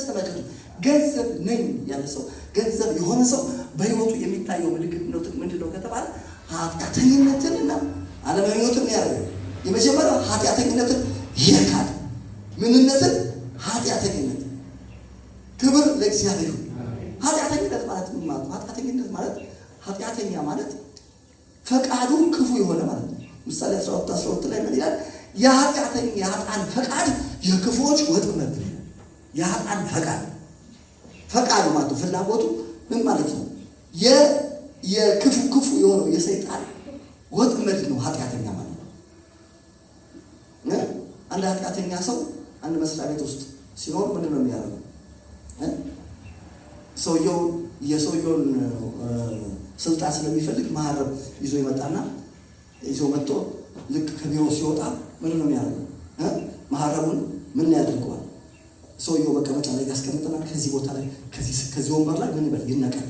ተመልከቱ ገንዘብ ነኝ ያለ ሰው፣ ገንዘብ የሆነ ሰው በህይወቱ የሚታየው ምልክት ምንድን ነው ከተባለ ኃጢአተኝነትንና ዓለማዊነትን ያደርጋል። የመጀመሪያው ኃጢአተኝነትን ይካድ። ምንነትን? ኃጢአተኝነት። ክብር ለእግዚአብሔር ይሁን። ኃጢአተኝነት ማለት ምን ማለት ነው? ኃጢአተኝነት ማለት ኃጢአተኛ ማለት ፈቃዱ ክፉ የሆነ ማለት ነው። ምሳሌ 12 ላይ ምን ይላል? የኃጥአን ፈቃድ የክፉዎች ወጥመድ ነው። የኃጥአን ፈቃዱ ማለት ፍላጎቱ ምን ማለት ነው? የክፉ የሆነው የሰይጣን ወጥመድ ነው ኃጢአተኛ ማለት ነው። አንድ ኃጢአተኛ ሰው አንድ መስሪያ ቤት ውስጥ ሲኖር ምንድን ነው የሚያደርገው? የሰውየውን ስልጣን ስለሚፈልግ ማህረብ ይዞ ይመጣና ይዞ መጥቶ ልክ ከቢሮ ሲወጣ ምንድን ነው የሚያደርገው? ማህረቡን ምን ያደርገዋል? ሰውየው መቀመጫ ላይ ያስቀምጥና ከዚህ ቦታ ላይ ከዚህ ወንበር ላይ ምን ይበል? ይነቀል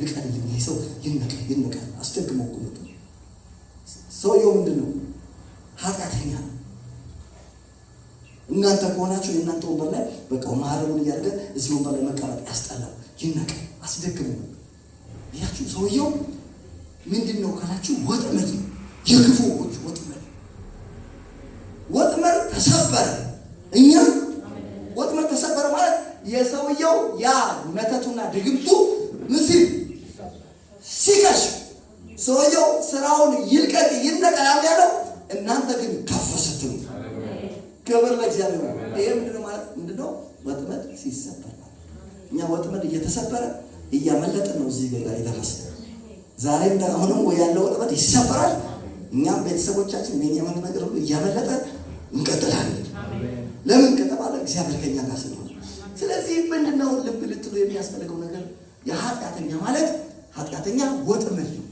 ልቀልልኝ፣ ይሄ ሰው ይነቀል አስደግሞ ቁመጡ። ሰውየው ምንድን ነው? ኃጢአተኛ ነው። እናንተ ከሆናችሁ የእናንተ ወንበር ላይ በቃ ማህረቡን እያደረገ እዚህ ወንበር ላይ መቀመጥ ያስጠላል፣ ይነቀል አስደግሞ። ያችሁ ሰውየው ምንድን ነው ካላችሁ ወጥመድ ነው። የክፉዎች ወጥመድ ተሰበረ። እኛ ወጥመድ ተሰበረ ማለት የሰውየው ያ መተቱ ድግምቱ ምስል ሲከሽ ሰውየው ስራውን ይልቀቅ ይነቃ ያለው እናንተ ግን ከፍ ስትሉ ክብር ለእግዚአብሔር። ይሄ ምንድነው ማለት ምንድነው? ወጥመድ ሲሰበር እኛ ወጥመድ እየተሰበረ እያመለጥን ነው እዚህ ጋር የደረስነው። ዛሬ እንደሆነም ወይ ያለው ወጥመድ ይሰበራል። እኛም ቤተሰቦቻችን የኛም ነገር ሁሉ እያመለጠ እንቀጥላለን። ለምን ከተባለ እግዚአብሔር ከኛ ጋር ስለሆነ። ስለዚህ ምንድነው ልብ ልትሉ የሚያስፈልገው ነገር የኃጢአተኛ ማለት ኃጢአተኛ ወጥመድ ነው።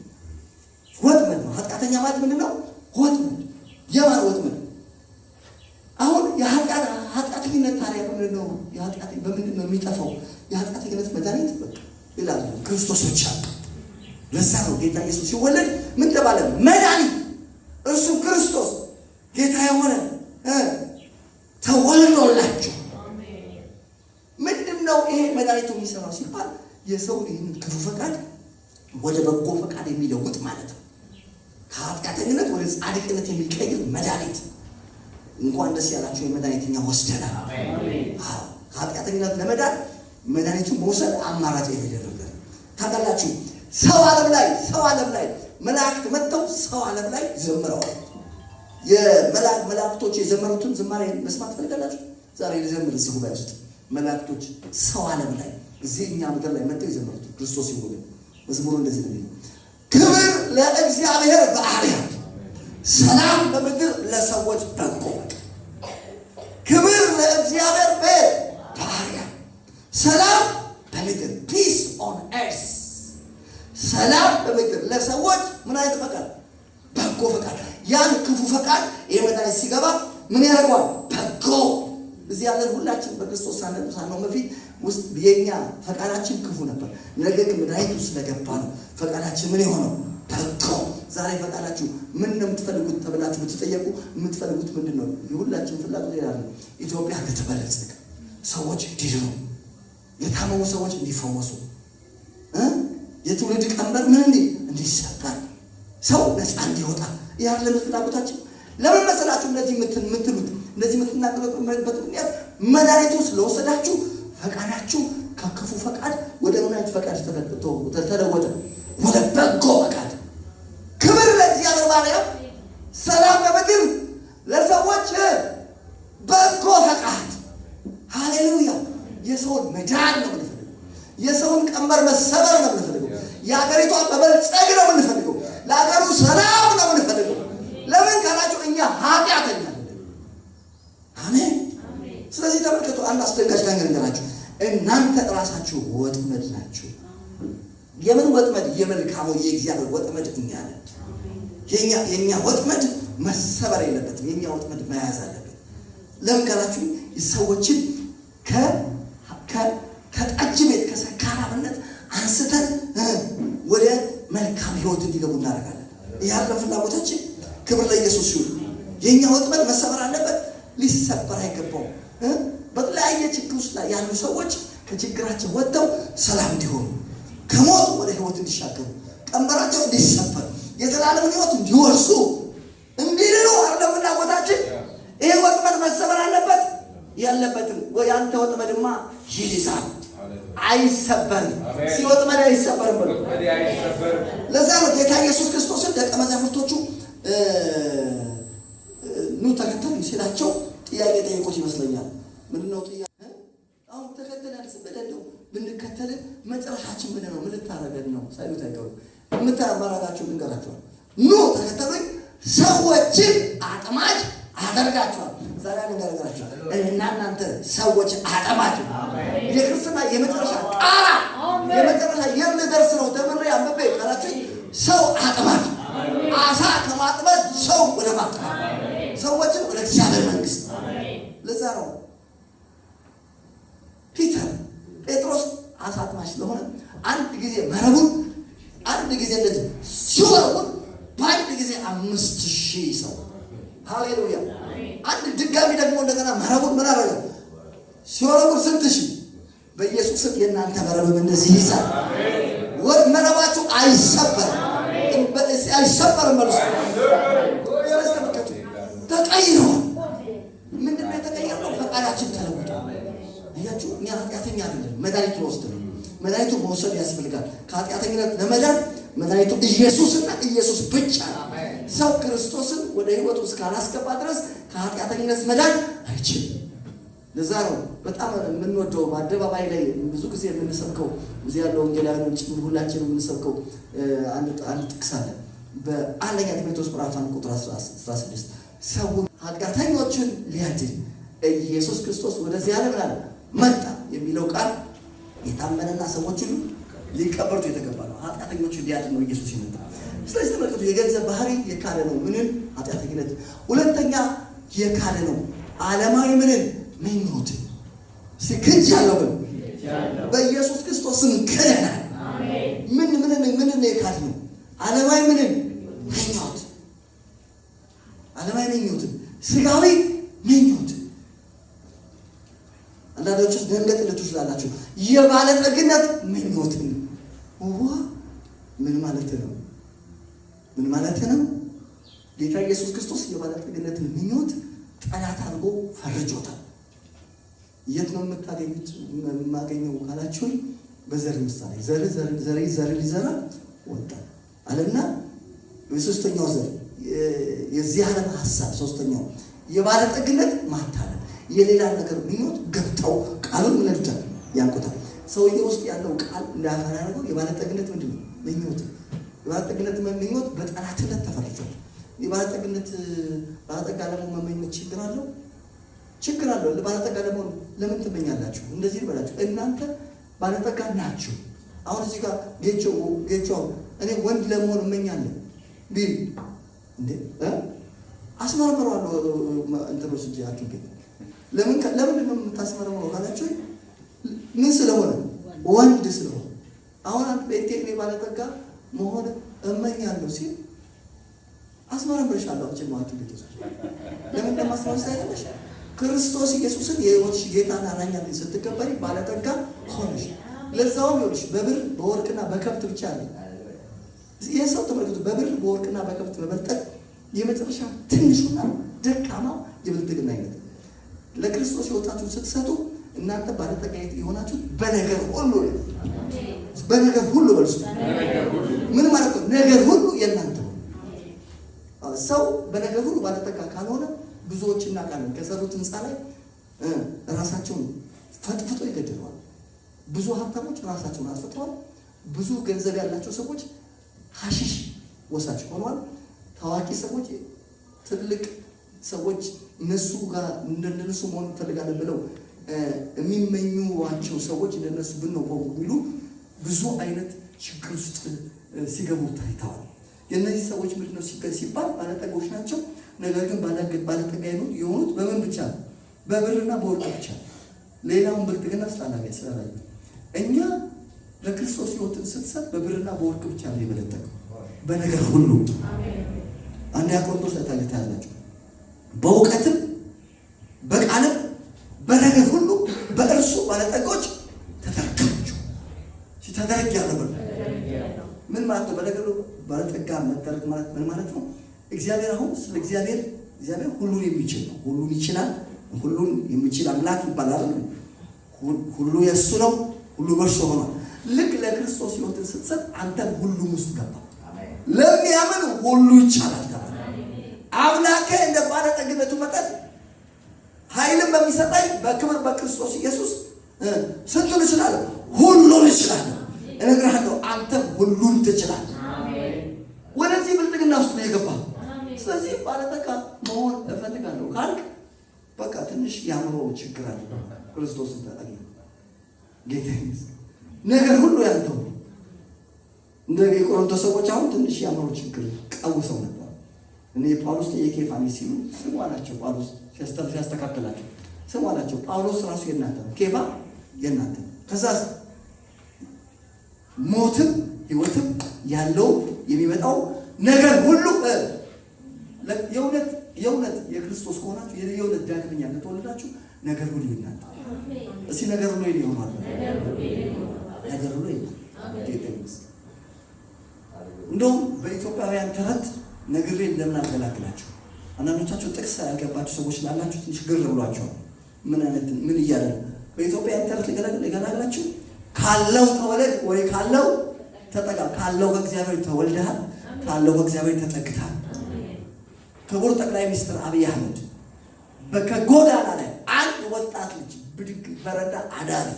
ወጥመድ ነው። ኃጢአተኛ ማለት ምንድነው? ወጥመድ። የማን ወጥመድ? አሁን የኃጢአተኝነት ታዲያ ምንድነው? በምንድን ነው የሚጠፋው? የኃጢአተኝነት መድኃኒት በቃ ይላል ክርስቶስ ብቻ። ለዛ ነው ጌታ ኢየሱስ ሲወለድ ምን ተባለ? መድኃኒት እርሱ ክርስቶስ ጌታ የሆነ ተወልዶላችሁ። ምንድነው ይሄ መድኃኒቱ የሚሰራው ሲባል የሰው ይህን ክፉ ፈቃድ ወደ በጎ ፈቃድ የሚለውጥ ማለት ነው። ከኃጢአተኝነት ወደ ጻድቅነት የሚቀይር መድኃኒት። እንኳን ደስ ያላችሁ የመድኃኒትኛ ወስደናል። ከኃጢአተኝነት ለመዳን መድኃኒቱን መውሰድ አማራጭ የተደረገ ታውቃላችሁ። ሰው ዓለም ላይ መላእክት መጥተው ሰው ዓለም ላይ ዘምረዋል። መላእክቶች የዘመሩትን ዝማሬ መስማት ፈልጋላችሁ? ዛሬ ልዘምር እዚህ ጉባኤ ውስጥ መላእክቶች ሰው ዓለም ላይ እዚህ እኛ ምድር ላይ መጥተው የዘመሩት ክርስቶስ ይወለድ መዝሙሩ እንደዚህ ነው። ክብር ለእግዚአብሔር በአርያም ሰላም በምድር ለሰዎች በጎ። ክብር ለእግዚአብሔር በአርያም ሰላም በምድር ፒስ ኦን ኤርዝ። ሰላም በምድር ለሰዎች ምን አይነት ፈቃድ? በጎ ፈቃድ። ያን ክፉ ፈቃድ የመድኃኒት ሲገባ ምን ያደርገዋል? በጎ። እዚህ ያለን ሁላችን በክርስቶስ ሳንሆን በፊት ውስጥ የኛ ፈቃዳችን ክፉ ነበር። ነገር ግን መድኃኒቱ ስለገባ ነው ፈቃዳችን ምን የሆነው? በጎ። ዛሬ ፈቃዳችሁ ምን ነው የምትፈልጉት ተብላችሁ ብትጠየቁ የምትፈልጉት ምንድን ነው? የሁላችን ፍላጎት ሌላ ነው። ኢትዮጵያ እንድትበለጽግ፣ ሰዎች እንዲድኑ፣ የታመሙ ሰዎች እንዲፈወሱ፣ የትውልድ ቀንበር ምን እንዲሰበር፣ ሰው ነፃ እንዲወጣ ያለን ፍላጎታችን። ለምን መሰላችሁ እንደዚህ የምትሉት እንደዚህ የምትናገሩት ምክንያት መድኃኒቱ ስለወሰዳችሁ ፈቃዳችሁ ከክፉ ፈቃድ ወደ ምን አይነት ፈቃድ ተለወጠ? ወደ በጎ ፈቃድ። ክብር ለእግዚአብሔር በአርያም ሰላም በምድር ለሰዎች በጎ ፈቃድ። ሃሌሉያ። የሰውን መዳን ነው የምንፈልገው። የሰውን ቀንበር መሰበር ነው የምንፈልገው። የሀገሪቷን መበልጸግ ነው የምንፈልገው። ለሀገሩ ሰላም ነው የምንፈልገው። ለምን ካላችሁ እኛ ኃጢአተኛ ነን። አሜን። ስለዚህ ተመልከቱ፣ አንድ አስደንጋጭ ነገር እንገራችሁ። እናንተ ራሳችሁ ወጥመድ ናችሁ። የምን ወጥመድ? የመልካሙ የእግዚአብሔር ወጥመድ እኛ ነን። የኛ ወጥመድ መሰበር የለበትም። የኛ ወጥመድ መያዝ አለበት። ለምን ካላችሁ ሰዎችን ከጠጅ ቤት ከሰካራምነት አንስተን ወደ መልካም ህይወት እንዲገቡ እናደርጋለን። ያለ ፍላጎታችን። ክብር ለኢየሱስ ይሁን። የኛ ወጥመድ መሰበር አለበት። ሊሰበር አይገባውም። በተለያየ ችግር ውስጥ ላይ ያሉ ሰዎች ከችግራቸው ወጥተው ሰላም እንዲሆኑ፣ ከሞት ወደ ህይወት እንዲሻገሩ፣ ቀንበራቸው እንዲሰበር፣ የዘላለም ህይወት እንዲወርሱ እንዲድኑ አለ ፍላጎታችን። ይሄ ወጥመድ መሰበር አለበት። ያለበትም ወይ አንተ ወጥመድማ ይይዛል፣ አይሰበርም። ሲወጥመድ አይሰበርም ብሎ ለዛ ነው ጌታ ኢየሱስ ክርስቶስን ደቀ መዛሙርቶቹ ኑ ተከተሉ ሲላቸው ጥያቄ ጠይቆት ይመስለኛል። ምንድነው ጥያቄ? አሁን ተከተላል ስለደው ብንከተል መጨረሻችን ምን ነው? ምን ልታረገን ነው? ሳይሉት አይቀሩ የምታማራጋቸው ልንገራቸው። ኑ ተከተሉኝ፣ ሰዎችን አጥማጅ አደርጋቸዋል። ዛሬ ልንገራቸው እና እናንተ ሰዎች አጥማጅ። የክርስትና የመጨረሻ ጣራ የመጨረሻ የምንደርስ ነው። ተምሬ አንብቤ ቃላችሁ ሰው አጥማጅ፣ አሳ ከማጥመድ ሰው ወደ ማጥመድ፣ ሰዎችን ወደ እግዚአብሔር መንግስት። ለዛ ነው ጴጥሮስ አሳ አጥማጅ ስለሆነ አንድ ጊዜ መረቡን አንድ ጊዜ እንደዚህ ሲወረውር በአንድ ጊዜ 5000 ሰው። ሃሌሉያ። አንድ ድጋሚ ደግሞ እንደገና መረቡን ምን አደረገ? ሲወረውር ስንት ሺህ? በኢየሱስ ስም የእናንተ መረብም እንደዚህ ይይዛል። መረባችሁ አይሰበርም፣ አይሰበርም። መልሱ ተቀይረዋል። ምንድን ነው የተቀየረው? ፈቃዳችን ተለውጧል። እያችሁ እኛ ኃጢአተኛ አይደለም። መድኃኒቱ ወስደን መድኃኒቱ መውሰድ ያስፈልጋል። ከኃጢአተኝነት ለመዳን መድኃኒቱ ኢየሱስና ኢየሱስ ብቻ ነው። ሰው ክርስቶስን ወደ ህይወቱ እስካላስገባ ድረስ ከኃጢአተኝነት መዳን አይችልም። ለዛ ነው በጣም የምንወደው በአደባባይ ላይ ብዙ ጊዜ የምንሰብከው እዚህ ያለው ወንጌላውያን ጭምር ሁላችንም የምንሰብከው አንድ ጥቅስ አለ። በአንደኛ ጢሞቴዎስ ምዕራፍ 1 ቁጥር 16 ሰው ኃጢአተኞችን ሊያድን ኢየሱስ ክርስቶስ ወደዚህ ዓለም ላይ መጣ የሚለው ቃል የታመነና ሰዎች ሁሉ ሊቀበሉት የተገባ ነው። ኃጢአተኞችን ሊያድን ነው ኢየሱስ ይመጣ። ስለዚህ ተመልከቱ፣ የገንዘብ ባህሪ የካለ ነው። ምንን? ኃጢአተኝነት። ሁለተኛ የካለ ነው ዓለማዊ ምንን? ምኞት። ስክንጅ ያለው በኢየሱስ ክርስቶስም ክደናል። ምን የካድ ነው? ዓለማዊ ምንን? ምኞት። ዓለማዊ ምኞት፣ ስጋዊ ምኞት። አንዳንዶች ደንገጥ ልትችላላችሁ። የባለጠግነት ምኞትን ምን ማለት ነው? ምን ማለት ነው? ጌታ ኢየሱስ ክርስቶስ የባለጠግነትን ምኞት ጠላት አድርጎ ፈርጆታል። የት ነው የምታገኙት? የማገኘው ካላችሁ በዘር ምሳሌ ዘር ሊዘራ ወጣ አለና በሶስተኛው ዘር የዚህ ዓለም ሐሳብ ሶስተኛው የባለጠግነት ማታለል የሌላ ነገር ምኞት ገብተው ቃሉን ምን ልጅ ያንቆታል። ሰውዬው ውስጥ ያለው ቃል እንዳያፈራ ያደረገው የባለጠግነት ምንድን ነው? ምኞት። የባለጠግነት ምኞት በጠላትነት ተፈርጇል። የባለጠግነት ባለጠጋ ለመሆን መመኘት ችግር አለው። ባለጠጋ ለመሆን ለምን ትመኛላችሁ? እንደዚህ ልበላችሁ፣ እናንተ ባለጠጋ ናችሁ። አሁን እዚህ ጋር ጌቾ እኔ ወንድ ለመሆን እመኛለሁ ቢል እንዴ አስመርምረዋለሁ። እንትሮስ እንጂ አትገ ለምን ነው የምታስመርምረው ካላችሁ ምን ስለሆነ? ወንድ ስለሆነ። አሁን አንተ በእቴኔ ባለጠጋ መሆን እመኛለሁ ሲል አስመርምርሻለሁ እንጂ ማለት ነው። ለምን እንደማስመርምርሽ አይደለሽ? ክርስቶስ ኢየሱስን የሕይወትሽ ጌታና ዳኛ ስትቀበሪ ባለጠጋ ሆነሽ፣ ለዛውም ይኸውልሽ በብር በወርቅና በከብት ብቻ ነው። የሰው ተመልክቶ በብር በወርቅና በከብት መበልጠቅ የመጨረሻ ትንሹና ደካማው የብልጥግና አይነት። ለክርስቶስ ሕይወታችሁን ስትሰጡ እናንተ ባለጠጋ የሆናችሁት በነገር ሁሉ ነው። በነገር ሁሉ በልስቱ ምን ማለት ነው? ነገር ሁሉ የእናንተ ነው። ሰው በነገር ሁሉ ባለጠጋ ካልሆነ ብዙዎች እናውቃለን። ከሰሩት ህንፃ ላይ ራሳቸውን ፈጥፍጦ ይገድለዋል። ብዙ ሀብታሞች ራሳቸውን አጥፍተዋል። ብዙ ገንዘብ ያላቸው ሰዎች ሀሺሽ ወሳች ሆነዋል። ታዋቂ ሰዎች፣ ትልቅ ሰዎች እነሱ ጋር እንደነሱ መሆን እንፈልጋለን ብለው የሚመኙዋቸው ሰዎች እንደነሱ ብንሆን የሚሉ ብዙ አይነት ችግር ውስጥ ሲገቡ ታይተዋል። የእነዚህ ሰዎች ምንድን ነው ሲባል ባለጠጎች ናቸው። ነገር ግን ባለጠጋ የሆኑት በምን ብቻ ነው? በብርና በወርቅ ብቻ። ሌላውን ብልጥግና ስላላዩ እኛ ለክርስቶስ ሕይወትን ስትሰጥ በብርና በወርቅ ብቻ ነው የበለጠቀው። በነገር ሁሉ አንደኛ ቆሮንቶስ ላይ ታያላችሁ። በእውቀትም በቃልም በነገር ሁሉ በእርሱ ባለጠጎች ተደረጋችሁ። ተደረግ ያለበት ምን ማለት ነው? በነገር ባለጠጋ መደረግ ማለት ምን ማለት ነው? እግዚአብሔር አሁን ስለ እግዚአብሔር ሁሉን የሚችል ነው። ሁሉን ይችላል። ሁሉን የሚችል አምላክ ይባላል። ሁሉ የእሱ ነው። ሁሉ በእርሱ ሆኗል። ልክ ለክርስቶስ ሕይወትን ስትሰጥ አንተም ሁሉም ውስጥ ገባ። ለሚያምን ሁሉ ይቻላል ገባ። አምላኬ እንደ ባለጠግነቱ መጠን ኃይልን በሚሰጠኝ በክብር በክርስቶስ ኢየሱስ ስንቱን እችላለሁ? ሁሉን እችላለሁ። እነግርሃለሁ አንተም ሁሉን ትችላለህ። ወደዚህ ብልጥግና ውስጥ ነው የገባው። ስለዚህ ባለጠጋ መሆን እፈልጋለሁ ካልክ በቃ ትንሽ ያምሮ ችግር አለ። ክርስቶስ ተጠቂ ጌታ ነገር ሁሉ ያንተው። እንደ የቆሮንቶስ ሰዎች አሁን ትንሽ ያምሮ ችግር ቀውሰው ነበር። እኔ ጳውሎስ የኬፋኒ ሲሉ ስሙ አላቸው። ጳውሎስ ሲያስተካክላቸው ስሙ አላቸው። ጳውሎስ ራሱ የእናንተ ነው፣ ኬፋ የእናንተ ነው። ከዛስ ሞትም ሕይወትም ያለው የሚመጣው ነገር ሁሉ የእውነት የክርስቶስ ከሆናችሁ የእውነት ዳግመኛ እንደተወለዳችሁ ነገር ሁሉ ይናንተ። እስቲ ነገር ሁሉ ይሆናል። ነገር ሁሉ ይሆናል። እንደውም በኢትዮጵያውያን ተረት ነግሬ እንደምን አገላግላችሁ። አንዳንዶቻችሁ ጥቅስ ያልገባችሁ ሰዎች ላላችሁ ትንሽ ግር ብሏቸዋል። ምን እያለ ነው? በኢትዮጵያውያን ተረት ልገላግላችሁ። ካለው ተወለድ ወይ ካለው ተጠጋ። ካለው በእግዚአብሔር ተወልደሃል፣ ካለው በእግዚአብሔር ተጠግተሃል። ክቡር ጠቅላይ ሚኒስትር አብይ አህመድ በከጎዳና ላይ አንድ ወጣት ልጅ ብድግ በረዳ አዳሪ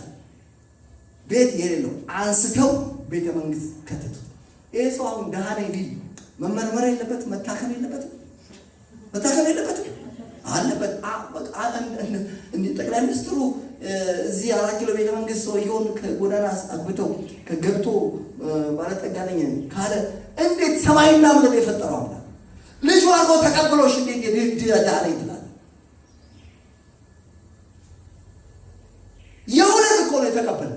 ቤት የሌለው አንስተው ቤተ መንግስት ከተቱት። ይሄ ሰው አሁን ደሃ ነኝ ቢል መመርመር የለበትም? መታከም የለበትም? መታከም የለበትም? አለበት። ጠቅላይ ሚኒስትሩ እዚህ 4 ኪሎ ቤተ መንግስት ሰውየውን ከጎዳና አግብተው ከገብቶ ባለጠጋ ነኝ ካለ እንዴት ሰማይና ምድር የፈጠረው አምላክ ልጁ አርጎ ተቀብሎሽ እንዴት የዳሬ ትላል? የእውነት እኮ ነው የተቀበለ።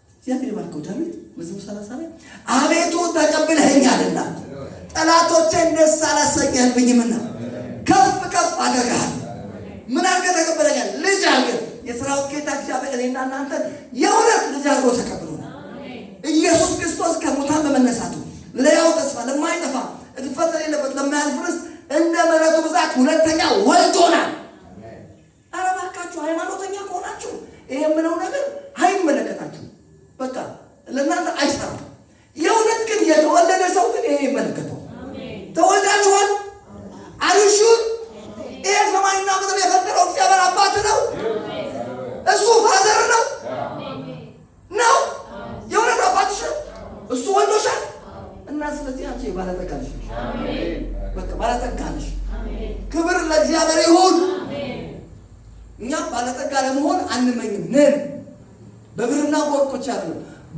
እግዚአብሔር ባርከው ዳዊት መዝሙር 30 ላይ አቤቱ ተቀብለኸኛልና ጠላቶቼን ደስ አላሰኘህብኝምና ከፍ ከፍ አደረግሃል። ምን አድርገህ ተቀበለኛል? ልጅ አድርገህ። የሥራው ጌታ እግዚአብሔር እኔና እናንተ የእውነት ልጅ አድርጎ ተቀብሎናል። ኢየሱስ ክርስቶስ ከሙታን በመነሳቱ ለሕያው ተስፋ ለማይጠፋ እድፈት የሌለበት ለማያልፍ ርስት እንደ ምሕረቱ ብዛት ሁለተኛ ወልዶናል። ኧረ እባካችሁ ሃይማኖተኛ ከሆናችሁ ይሄ የምለው ነገር አይመለከታችሁም። በቃ ለእናንተ አይሰራም። የእውነት ግን የተወለደ ሰው ግን ይሄ ይመለከተው። ተወልዳችኋል። አልሹን ይሄ ሰማይና ምድር የፈጠረው እግዚአብሔር አባት ነው። እሱ ፋዘር ነው ነው የእውነት አባትሽ ነው። እሱ ወልዶሻል እና ስለዚህ አንቺ ባለጠጋ ነሽ። በቃ ባለጠጋ ነሽ። ክብር ለእግዚአብሔር ይሁን። እኛ ባለጠጋ ለመሆን አንመኝም ነን። በብርና በወርቆች አሉ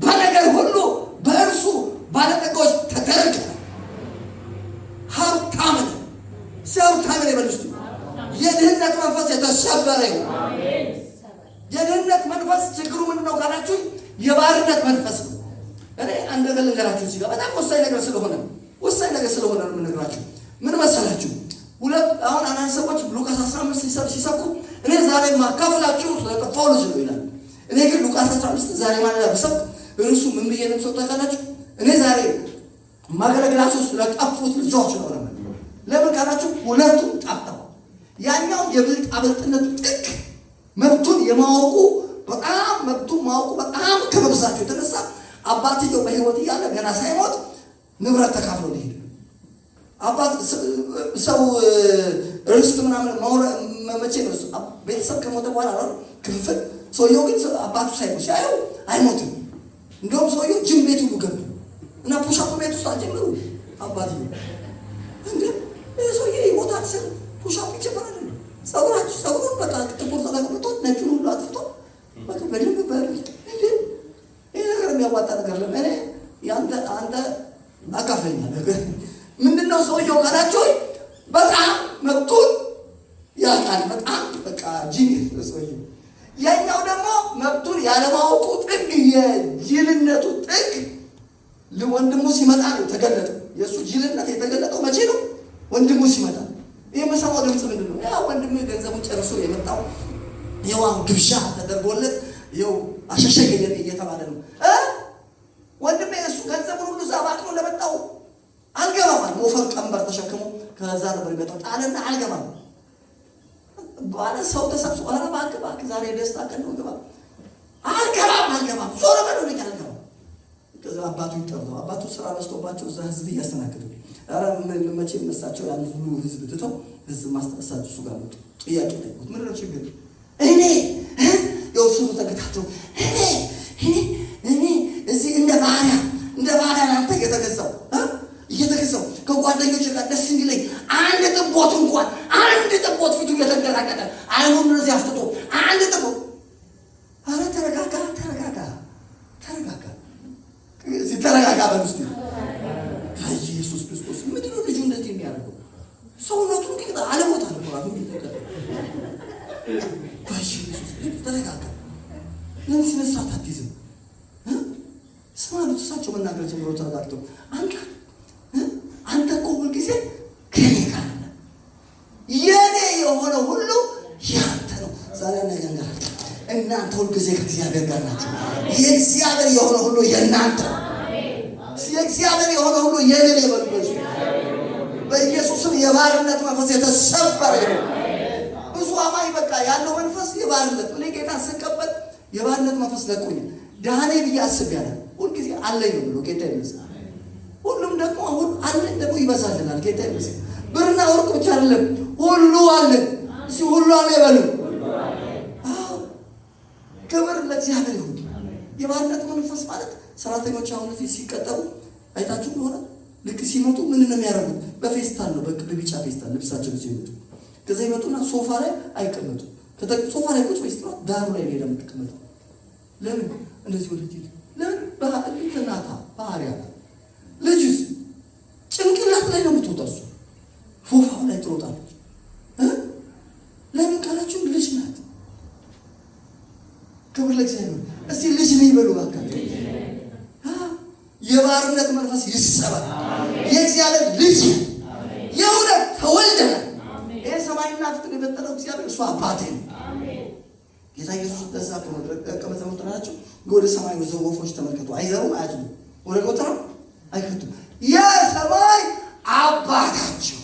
በነገር ሁሉ በእርሱ ባለጠጋዎች ተደርገናል። ሀብታም ነው። ሀብታም ነው በልስቱ የድህነት መንፈስ የተሰበረ ይሁን። የድህነት መንፈስ ችግሩ ምንድን ነው ካላችሁ የባርነት መንፈስ ነው። እኔ አንድ ነገር ልንገራችሁ እዚህ ጋር በጣም ወሳኝ ነገር ስለሆነ ነው የምነግራችሁ። ምን መሰላችሁ? አሁን አንዳንድ ሰዎች ሉቃስ 15 ሲሰብኩ እኔ ዛሬ ማካፈላችሁ ስለጠፋው ልጅ ነው ይላል። እኔ ግን ሉቃስ 15 ዛሬ ማለት ነው እርሱ ምን ብዬ ነው ሰው ታውቃላችሁ? እኔ ዛሬ ማገለግላችሁ ስለጠፉት ልጆች ነው። ለምን ካላችሁ ሁለቱም ጠፍተዋል። ያኛው የብልጣብልጥነቱ ጥግ መብቱን የማወቁ በጣም ከመብዛቸው የተነሳ አባትየው በሕይወት እያለ ገና ሳይሞት ንብረት ተካፍሎ ሊሄድ አባት ሰው ርስት ምናምን መቼ ነው ቤተሰብ ከሞተ በኋላ ነው ክፍል። ሰውየው ግን አባቱ ሳይሞት ሲያየው አይሞትም። እንደውም ሰውየው ጅም ቤት ሁሉ ገቡ እና ፑሻፕ ቤት ውስጥ አልጀመሩ አባትየው እንዴ ሰውዬ ይሞታል ስል ፑሻፕ ይጀምራል። ጸጉሩን በቃ ጥቁር ተቀብቶ ነጩን ሁሉ አጥፍቶ በቃ በደንብ እንዴ ይሄ ነገር የሚያዋጣ ነገር ለምን አንተ አካፍለኛ ነገር ምንድነው ሰውየው ካላችሁ በጣም መብቱን ያውቃል። በጣም በቃ ጂኒስ ሰውየው። ያኛው ደግሞ መብቱን ያለማወቁ ጥግ የጅልነቱ ጥግ ለወንድሙ ሲመጣ ነው ተገለጠው። የሱ ጅልነት የተገለጠው መቼ ነው? ወንድሙ ሲመጣ። ይሄ መሰማው ድምጽ ምንድነው? ያ ወንድሙ ገንዘቡን ጨርሶ የመጣው ይኸው ግብዣ ተደርጎለት ይኸው አሸሸገ እየተባለ ነው። ወንድሜ እሱ ገንዘቡን ሁሉ ዛባክሎ ለመጣው አልገባም። ሞፈር ቀንበር ተሸክሞ ከዛ ነበር የሚመጣው። ጣልና አልገባም ባለ ሰው ተሰብስቦ ኧረ እባክህ ዛሬ ደስታ ቀን ነው ግባ። አልገባም ዞር በለው ልጅ አልገባም። ከዛ አባቱ ይጠራው። አባቱ ስራ በዝቶባቸው እዛ ህዝብ እያስተናገዱ ኧረ መቼ መሳቸው ያን ሁሉ ህዝብ ትተው ህዝብ ማስተሳሳት እሱ ጋር መጡ። ጥያቄ ጠይቁት። ምን ነው ችግር? እኔ የውስጡ ተገታተው እኔ እዚህ እንደ ባሪያ አንተ እየተገዛው ከጓደኞች ጋር ደስ እንዲለኝ አንድ ጥቦት ፊቱ እየተንቀጠቀጠ አይኑን እንደዚህ አፍጥጦ አንድ ጥቦት። ኧረ ተረጋጋ ተረጋጋ በምስቲ ኢየሱስ ክርስቶስ ምንድን ነው ልጁ እንደዚህ የሚያደርገው? ሰውነቱን ግን አለሞታ ነው ማለት ነው። ኢየሱስ ተረጋጋ። ለምን ስነ ስርዓት አትይዝም? ስማሉት እሳቸው መናገር ጀምሮ ተረጋግተው አንተ እኮ ሁልጊዜ ከኔ ጋር ነህ። የኔ የሆነ ሁሉ ያንተ ነው። ዛሬ ነገር እናንተ ሁልጊዜ ከእግዚአብሔር ጋር ናችሁ። የእግዚአብሔር የሆነ ሁሉ የእናንተ ነው። የእግዚአብሔር የሆነ ሁሉ የኔ ነው። በኢየሱስም የባርነት መንፈስ የተሰበረ ነው። ብዙ አማኝ በቃ ያለው መንፈስ የባርነት እኔ ጌታ ስቀበል የባርነት መንፈስ ለቆኝ ዳኔ ብዬ አስቤያለሁ። ሁልጊዜ አለኝ ነው ብሎ ጌታ ይመስገን። ሁሉም ደግሞ አሁን አለን ደግሞ ይበዛልናል። ጌታ ይመስገን። ብርና ወርቅ ብቻ አይደለም ሁሉ አለን። እዚህ ሁሉ አለ ይበሉ። አዎ ክብር ለእግዚአብሔር ይሁን። የባርነት መንፈስ ማለት ሰራተኞች አሁን እዚህ ሲቀጠሩ አይታችሁ ከሆነ ልክ ሲመጡ ምን ነው የሚያደርጉት? በፌስታል ነው በቢጫ ፌስታል ልብሳቸው ይዘው ይመጡ። ከዛ ይመጡና ሶፋ ላይ አይቀመጡ። ሶፋ ላይ ቁጭ በይስተው ዳሩ ላይ ሄዳ የምትቀመጡ ለምን እንደዚህ ወደ ጅል ለምን በእንትናታ ባህሪያ ልጅስ ጭንቅላት ላይ ነው የምትወጣው። ሶፋው ላይ ትሮጣለች። ለምን ካላችሁ ልጅ ናት። ክብር ለእግዚአብሔር። እስቲ ልጅ ነኝ በሉ ባካችሁ። የባርነት መንፈስ ይሰበር። የእግዚአብሔር ልጅ የእውነት ተወልደናል። ይሄ ሰማይና ፍጥረት የፈጠረው እግዚአብሔር እሱ አባቴ ነው። ጌታ ኢየሱስ ተዛ ደቀ መዛሙርቱ ናቸው። ወደ ሰማይ ወፎች ተመልከቱ። አይዘሩም፣ አያጭዱም፣ ወደ ጎተራ አይከቱም። የሰማይ አባታቸው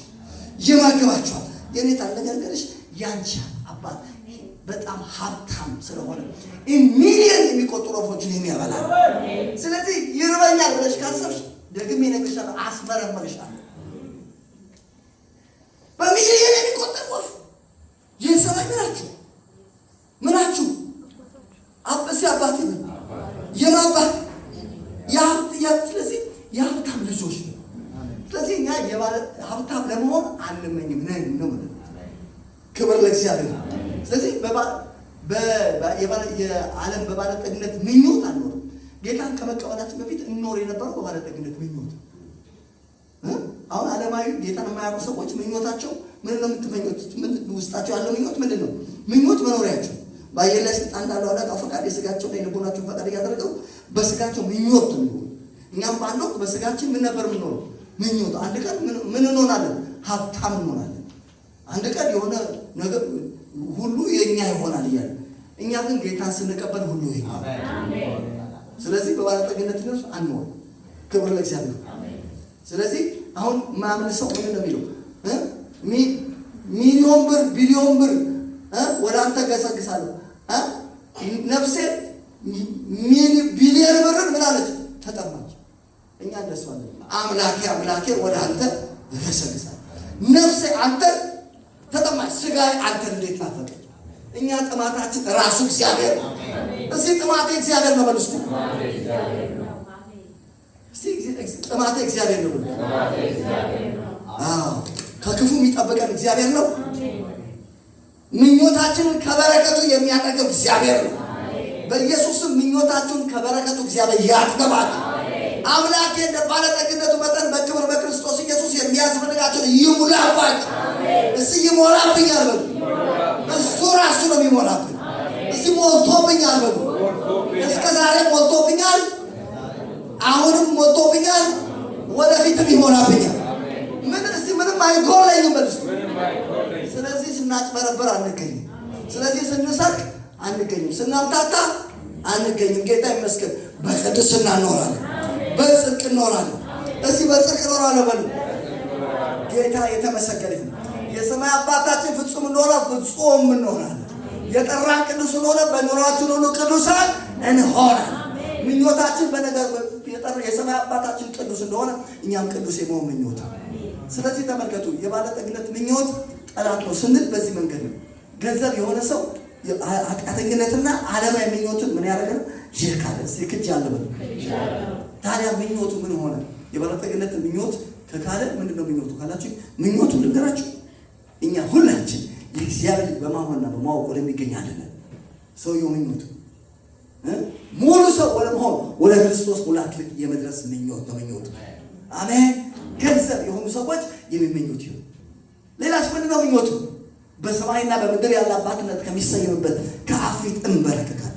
ይመግባቸዋል። የኔ ታነጋገርሽ ያንቺ አባት በጣም ሀብታም ስለሆነ ሚሊዮን የሚቆጠሩ ወፎችን የሚያበላል። ስለዚህ ይርበኛል ብለሽ ካሰብሽ ደግሜ እነግርሻለሁ፣ አስመረምርሻለሁ። በሚሊዮን የሚቆጠር ወፍ የሰማይ ምናችሁ አበሲ አባቴ ነው የማባት ስለዚህ የሀብታም ልጆች ነው። ስለዚህ እኛ ሀብታም ለመሆን አንመኝም ነን ነው ማለት። ክብር ለእግዚአብሔር። ስለዚህ የዓለም በባለጠግነት ምኞት አንኖርም። ጌታን ከመቀበላችን በፊት እንኖር የነበረው በባለጠግነት ምኞት። አሁን ዓለማዊ ጌታን የማያውቁ ሰዎች ምኞታቸው ምን ነው የምትመኙት? ውስጣቸው ያለው ምኞት ምንድን ነው? ምኞት መኖሪያቸው በአየር ላይ ስልጣን እንዳለው አለቃ ፈቃድ የስጋቸው ላይ ልቦናቸውን ፈቃድ እያደረገው በስጋቸው ምኞት ነው። እኛም ባለው በስጋችን ምን ነበር የምንኖረው? ምኞት። አንድ ቀን ምን እንሆናለን? ሀብታም እንሆናለን። አንድ ቀን የሆነ ነገር ሁሉ የኛ ይሆናል እያለ እኛ ግን ጌታን ስንቀበል ሁሉ የኛ። ስለዚህ በባለጠግነት ነው አንኖር። ክብር ለእግዚአብሔር። ስለዚህ አሁን ማምን ሰው ምን ነው የሚለው? ሚሊዮን ብር ቢሊዮን ብር ወደ አንተ ገሰግሳለሁ፣ ነፍሴ ቢሊዮን ብር ምን አለች? ተጠማች። እኛ እንደሷለን። አምላኬ ወደ አንተ ገሰግሳለሁ፣ ነፍሴ አንተ ተጠማች፣ ስጋዬ አንተን እንዴት ናፈቀች። እኛ ጥማታችን ራሱ እግዚአብሔር ነው። እስቲ ጥማቴ እግዚአብሔር ነው በሉ። እስቲ ጥማቴ እግዚአብሔር ነው። ከክፉ የሚጠብቀን እግዚአብሔር ነው። ምኞታችንን ከበረከቱ የሚያጠግብ እግዚአብሔር ነው። በኢየሱስም ምኞታችሁን ከበረከቱ እግዚአብሔር ያጥግባችሁ። አምላኬ እንደ ባለጠግነቱ መጠን በክብር በክርስቶስ ኢየሱስ የሚያስፈልጋችሁን ይሙላባችሁ። እስቲ ይሞላብኛል በሉ። እሱ ራሱ ነው የሚሞላብን። እስቲ ሞልቶብኛል በሉ። እስከ ዛሬ ሞልቶብኛል፣ አሁንም ሞልቶብኛል፣ ወደፊትም ይሞላብኛል። ምንም አይጎለኝም በሉ። ስለዚህ ስናጭበረበር አንገኝም። ስለዚህ ስንሰርቅ አንገኝም። ስናምታታ አንገኝም። ጌታ ይመስገን። በቅድስና እንኖራለን፣ በጽድቅ እንኖራለን። እስቲ በጽድቅ እንኖራለን በሉ። ጌታ የተመሰገነ ይሁን። የሰማይ አባታችን ፍጹም እንደሆነ ፍጹም እንሆናለን። የጠራን ቅዱስ እንደሆነ በኑሯችን ሁሉ ቅዱሳን እንሆናለን። ምኞታችን በነገር የሰማይ አባታችን ቅዱስ እንደሆነ እኛም ቅዱስ የመሆን ምኞት። ስለዚህ ተመልከቱ፣ የባለጠግነት ምኞት ጠላት ነው ስንል በዚህ መንገድ ነው። ገንዘብ የሆነ ሰው ኃጢአተኝነትና ዓለማዊ ምኞትን ምን ያደርጋል? ይካለ ሲክጅ ያለበት። ታዲያ ምኞቱ ምን ሆነ? የባለጠግነት ምኞት ከካለ ምንድነው ምኞቱ ካላችሁ፣ ምኞቱ ልንገራችሁ። እኛ ሁላችን የእግዚአብሔር ልጅ በማመንና በማወቅ ወደሚገኝ አይደለም። ሰውየው ምኞቱ ሙሉ ሰው ወደ መሆን ወደ ክርስቶስ ሙላት ልክ የመድረስ ምኞት ነው ምኞቱ። አሜን። ገንዘብ የሆኑ ሰዎች የሚመኙት ይሁን። ሌላስ ምንድነው ምኞቱ? በሰማይና በምድር ያለ አባትነት ከሚሰየምበት ከአብ ፊት እንበረከካለን።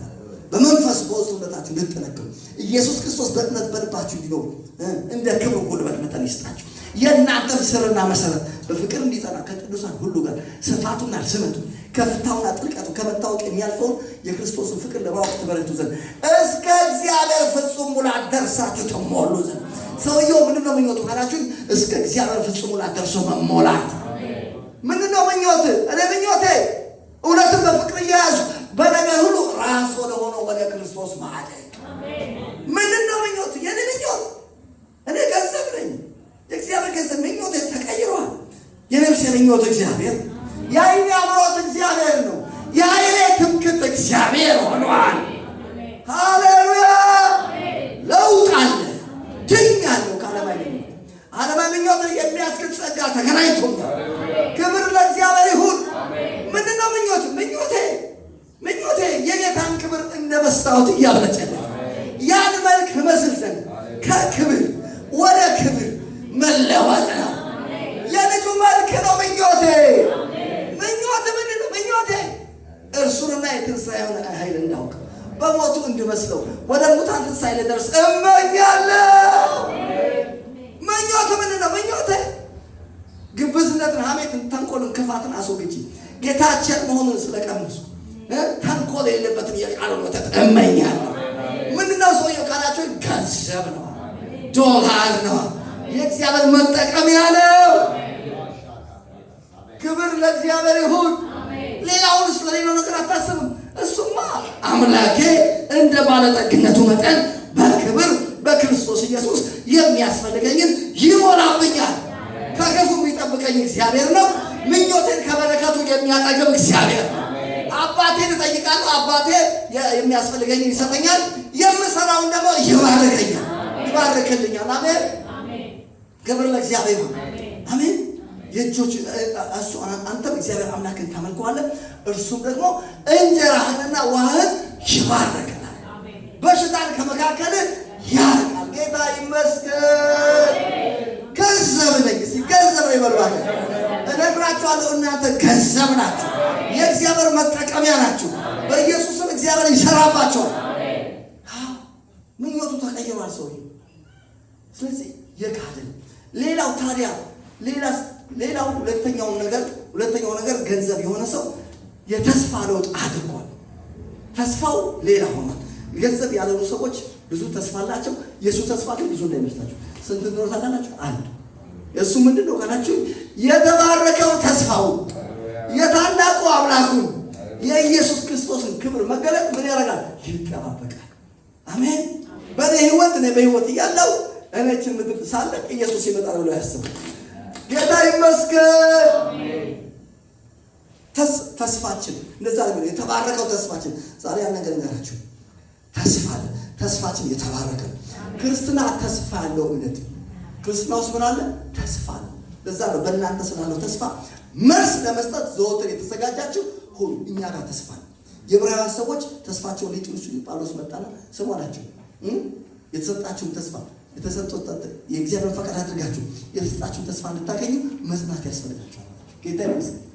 በመንፈስ በውስጥነታችሁ ልትጠነክሩ ኢየሱስ ክርስቶስ በእምነት በልባችሁ እንዲኖር እንደ ክብር ጉልበት መጠን ይስጣችሁ። የእናንተም ስርና መሰረት በፍቅር እንዲጸና ከቅዱሳን ሁሉ ጋር ስፋቱና ስመቱ ከፍታውና ጥልቀቱ ከመታወቅ የሚያልፈውን የክርስቶስን ፍቅር ለማወቅ ትበረቱ ዘንድ እስከ እግዚአብሔር ፍጹም ሙላት ደርሳችሁ ተሞሉ ዘንድ። ሰውየው ምንድነው ምኞቱ ካላችሁ፣ እስከ እግዚአብሔር ፍጹም ሙላት ደርሶ መሞላት። ምንድነው ምኞት? እኔ ምኞቴ እውነትን በፍቅር እየያዙ በነገር ሁሉ ራስ ወደ ሆነው ወደ ክርስቶስ ማደግ። ምንድን ነው ምኞት? የኔ ምኞት እኔ ገንዘብ ነኝ። የእግዚአብሔር ገንዘብ ምኞት ተቀይሯል። የነፍሴ ምኞት እግዚአብሔር፣ የዓይኔ አምሮት እግዚአብሔር ነው። የኃይሌ ትምክህት እግዚአብሔር ሆኗል። ሃሌሉያ! ለውጥ አለ። ድኛለሁ ከዓለማዊ ምኞት። ዓለማዊ ምኞት የሚያስክድ ጸጋ ተገናኝቶኛል። ክብር ለእግዚአብሔር ይሁን። ምንድን ነው ምኞት? ምኞቴ የጌታን ክብር እንደ መስታወት እያብለጨለጨ ያን መልክ እመስል ዘንድ ከክብር ወደ ክብር መለወጥ ነው። የልጁ መልክ ነው ምኞቴ። ምኞት ምንድን ነው? ምኞቴ እርሱንና የትንሣኤውን ኃይል እንዳውቅ በሞቱ እንድመስለው ወደ ሙታን ትንሣኤ ልደርስ እመኛለሁ። ምኞት ምንድን ነው? ምኞቴ ግብዝነትን፣ ሐሜትን፣ ተንኮልን፣ ክፋትን አስወግጄ ጌታችን መሆኑን ስለቀመሱ ተንኮል የሌለበትን የቃሉን ወተት እመኛለሁ። ምንድነው ሰውየው ካላቸው ገንዘብ ነው፣ ዶላር ነው፣ የእግዚአብሔር መጠቀሚያ ነው። ክብር ለእግዚአብሔር ይሁን። ሌላውን ስለሌላው ነገር አታስብም። እሱማ አምላኬ እንደ ባለጠግነቱ መጠን በክብር በክርስቶስ ኢየሱስ የሚያስፈልገኝን ይሞላብኛል። ከክፉ የሚጠብቀኝ እግዚአብሔር ነው። ምኞቴን ከበረከቱ የሚያጠግብ እግዚአብሔር ነው። አባቴን እጠይቃለሁ፣ አባቴ የሚያስፈልገኝን ይሰጠኛል። የምሰራውን ደግሞ ይባርክልኛል። አሜን። ክብር ለእግዚአብሔር ይሁን። አሜን። የእጆች እሱ አንተም እግዚአብሔር አምላክን ታመልከዋለህ፣ እርሱም ደግሞ እንጀራህንና ውሃህን ይባርክናል። በሽታን ከመካከል ያርቃል። ጌታ ይመስገን። ገንዘብ ነኝ። ገንዘብ ነው ይበሏል። እነግራችኋለሁ፣ እናንተ ገንዘብ ናችሁ። የእግዚአብሔር መጠቀሚያ ናችሁ። በኢየሱስም እግዚአብሔር ይሰራባቸዋል። ምኞቱ ተቀይሯል ሰውዬው። ስለዚህ የካድን ሌላው ታዲያ ሌላው ሁለተኛው ነገር ገንዘብ የሆነ ሰው የተስፋ ለውጥ አድርጓል። ተስፋው ሌላ ሆኗል። ገንዘብ ያልሆኑ ሰዎች ብዙ ተስፋ አላቸው። የእሱ ተስፋ ግን ብዙ እንዳይመስላችሁ። ስንት እንደሆነ ታውቃላችሁ? አንድ። እሱ ምንድን ነው ካላችሁ የተባረከው ተስፋው የታላቁ አምላኩን የኢየሱስ ክርስቶስን ክብር መገለጥ ምን ያደርጋል? ይጠባበቃል። አሜን። በእኔ በሕይወት እያለሁ እኔችን ምድር ሳለቅ ኢየሱስ ይመጣል ብሎ ያስባል። ጌታ ይመስገን። ተስፋችን እንደዛ ነው። የተባረከው ተስፋችን ዛሬ ያን ነገር እንገራችሁ። ተስፋ አለ። ተስፋችን የተባረከ ክርስትና ተስፋ ያለው እምነት። ክርስትና ውስጥ ምን አለ? ተስፋ አለ። ለዛ ነው በእናንተ ስላለው ተስፋ መልስ ለመስጠት ዘወትር የተዘጋጃችሁ ሁሉ። እኛ ጋር ተስፋ አለ። የዕብራውያን ሰዎች ተስፋቸውን ሊጥሉ ሲሉ ጳውሎስ መጣና ስሙ አላቸው። የተሰጣችሁን ተስፋ የተሰጡት የእግዚአብሔር ፈቃድ አድርጋችሁ የተሰጣችሁን ተስፋ እንድታገኙ መጽናት ያስፈልጋችኋል። ጌታ ይመስገን።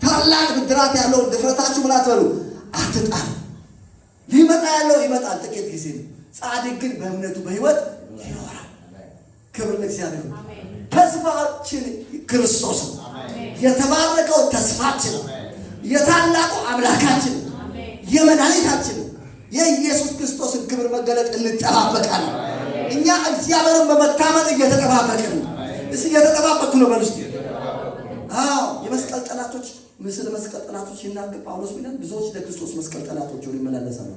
ታላቅ ብድራት ያለው ድፍረታችሁ ምን አትበሉ፣ አትጣሉ። ሊመጣ ያለው ይመጣል፣ ጥቂት ጊዜ ነው። ጻድቅ ግን በእምነቱ በሕይወት ይኖራል። ክብር ለእግዚአብሔር። ተስፋችን ክርስቶስ ነው። የተባረከው ተስፋችን የታላቁ አምላካችን የመድኃኒታችን የኢየሱስ ክርስቶስን ክብር መገለጥ እንጠባበቃለን። እኛ እግዚአብሔርን በመታመን እየተጠባበቅን ነው። እየተጠባበቅኩ ነው በል ውስጥ። የመስቀል ጠላቶች ስለ መስቀል ጠላቶች ይናገር ጳውሎስ ቢለን ብዙዎች ለክርስቶስ መስቀል ጠላቶች ሆነው ይመላለሳሉ።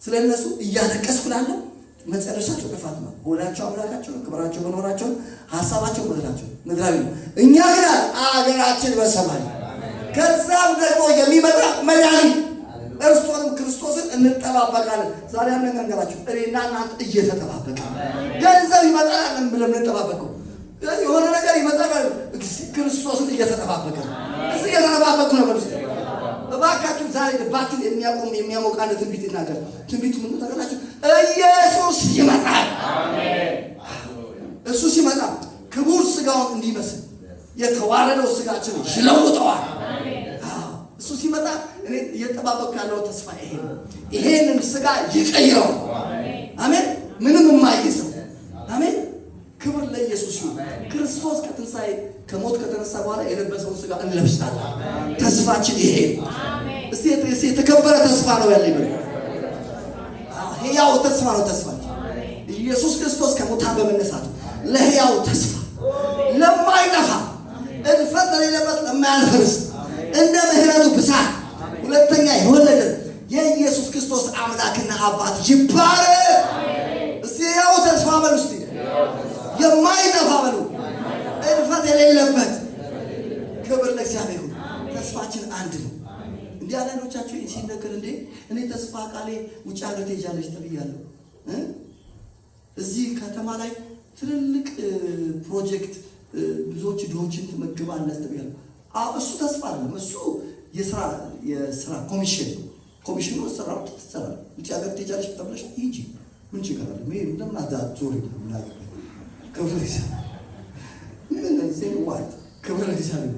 ስለ እነሱ እያለቀስኩ ላለው መጨረሻቸው ጥፋት ነው። ሆዳቸው አምላካቸው ነው፣ ክብራቸው መኖራቸው፣ ሀሳባቸው ምድራዊ ነው። እኛ ግን አገራችን በሰማይ ከዛም ደግሞ የሚመጣ መድኃኒት እርሱንም ክርስቶስን እንጠባበቃለን። ዛሬ ያን ነገራችሁ እኔና እናንተ እየተጠባበቅን ገንዘብ ይመጣል ብለን እንጠባበቀው የሆነ ነገር ይመጣል። ክርስቶስን እየተጠባበቅን እየተጠባበቅኩ ነው በሉት። እባካችሁ ዛሬ ልባችሁን የሚያሞቅ አንድ ትንቢት ይናገር። ትንቢቱ ምን ታውቃላችሁ? ኢየሱስ ይመጣል። አሜን። እሱ ሲመጣ ክቡር ስጋውን እንዲመስል የተዋረደው ስጋችን ይለውጠዋል። እሱ ሲመጣ እኔ እየተጠባበቅኩ ያለው ተስፋ ይሄ ነው። ይሄንን ስጋ ይቀይረው። አሜን። ምንም የማይይዘው አሜን። ክብር ለኢየሱስ ይሁን። ክርስቶስ ከትንሣኤ ከሞት ከተነሳ በኋላ የለበሰውን ስጋ እንለብሳለን። ተስፋችን ይሄ እስቲ የተከበረ ተስፋ ነው ያለኝ ብለ ሕያው ተስፋ ነው ተስፋችን። ኢየሱስ ክርስቶስ ከሙታን በመነሳቱ ለሕያው ተስፋ ለማይጠፋ እድፈት ለሌለበት ለማያልፍ ርስት እንደ ምሕረቱ ብዛት ሁለተኛ የወለደን የኢየሱስ ክርስቶስ አምላክና አባት ይባረክ። እስቲ ያው ተስፋ በሉ እስቲ የማይጠፋ በሉ እልፈት የሌለበት ክብር ለእግዚአብሔር ይሁን። ተስፋችን አንድ ነው። እንዲህ አንዳንዶቻችሁ ሲነገር እንዴ እኔ ተስፋ ቃሌ ውጭ ሀገር ትሄጃለሽ ተብያለሁ። እዚህ ከተማ ላይ ትልልቅ ፕሮጀክት ብዙዎች ድሆችን ትመግባለህ ተብያለሁ። እሱ ተስፋ አይደለም። እሱ የስራ ኮሚሽኑ ስራው ትሰራለህ። ውጭ ሀገር ትሄጃለሽ ተብለሽ ሂጂ ምን ችግር አለ? ምን ለምን አዳዞሪ ምን አገር ክብር ይሰማል። ምን እዚህ ዋት ክብር ይሰማል።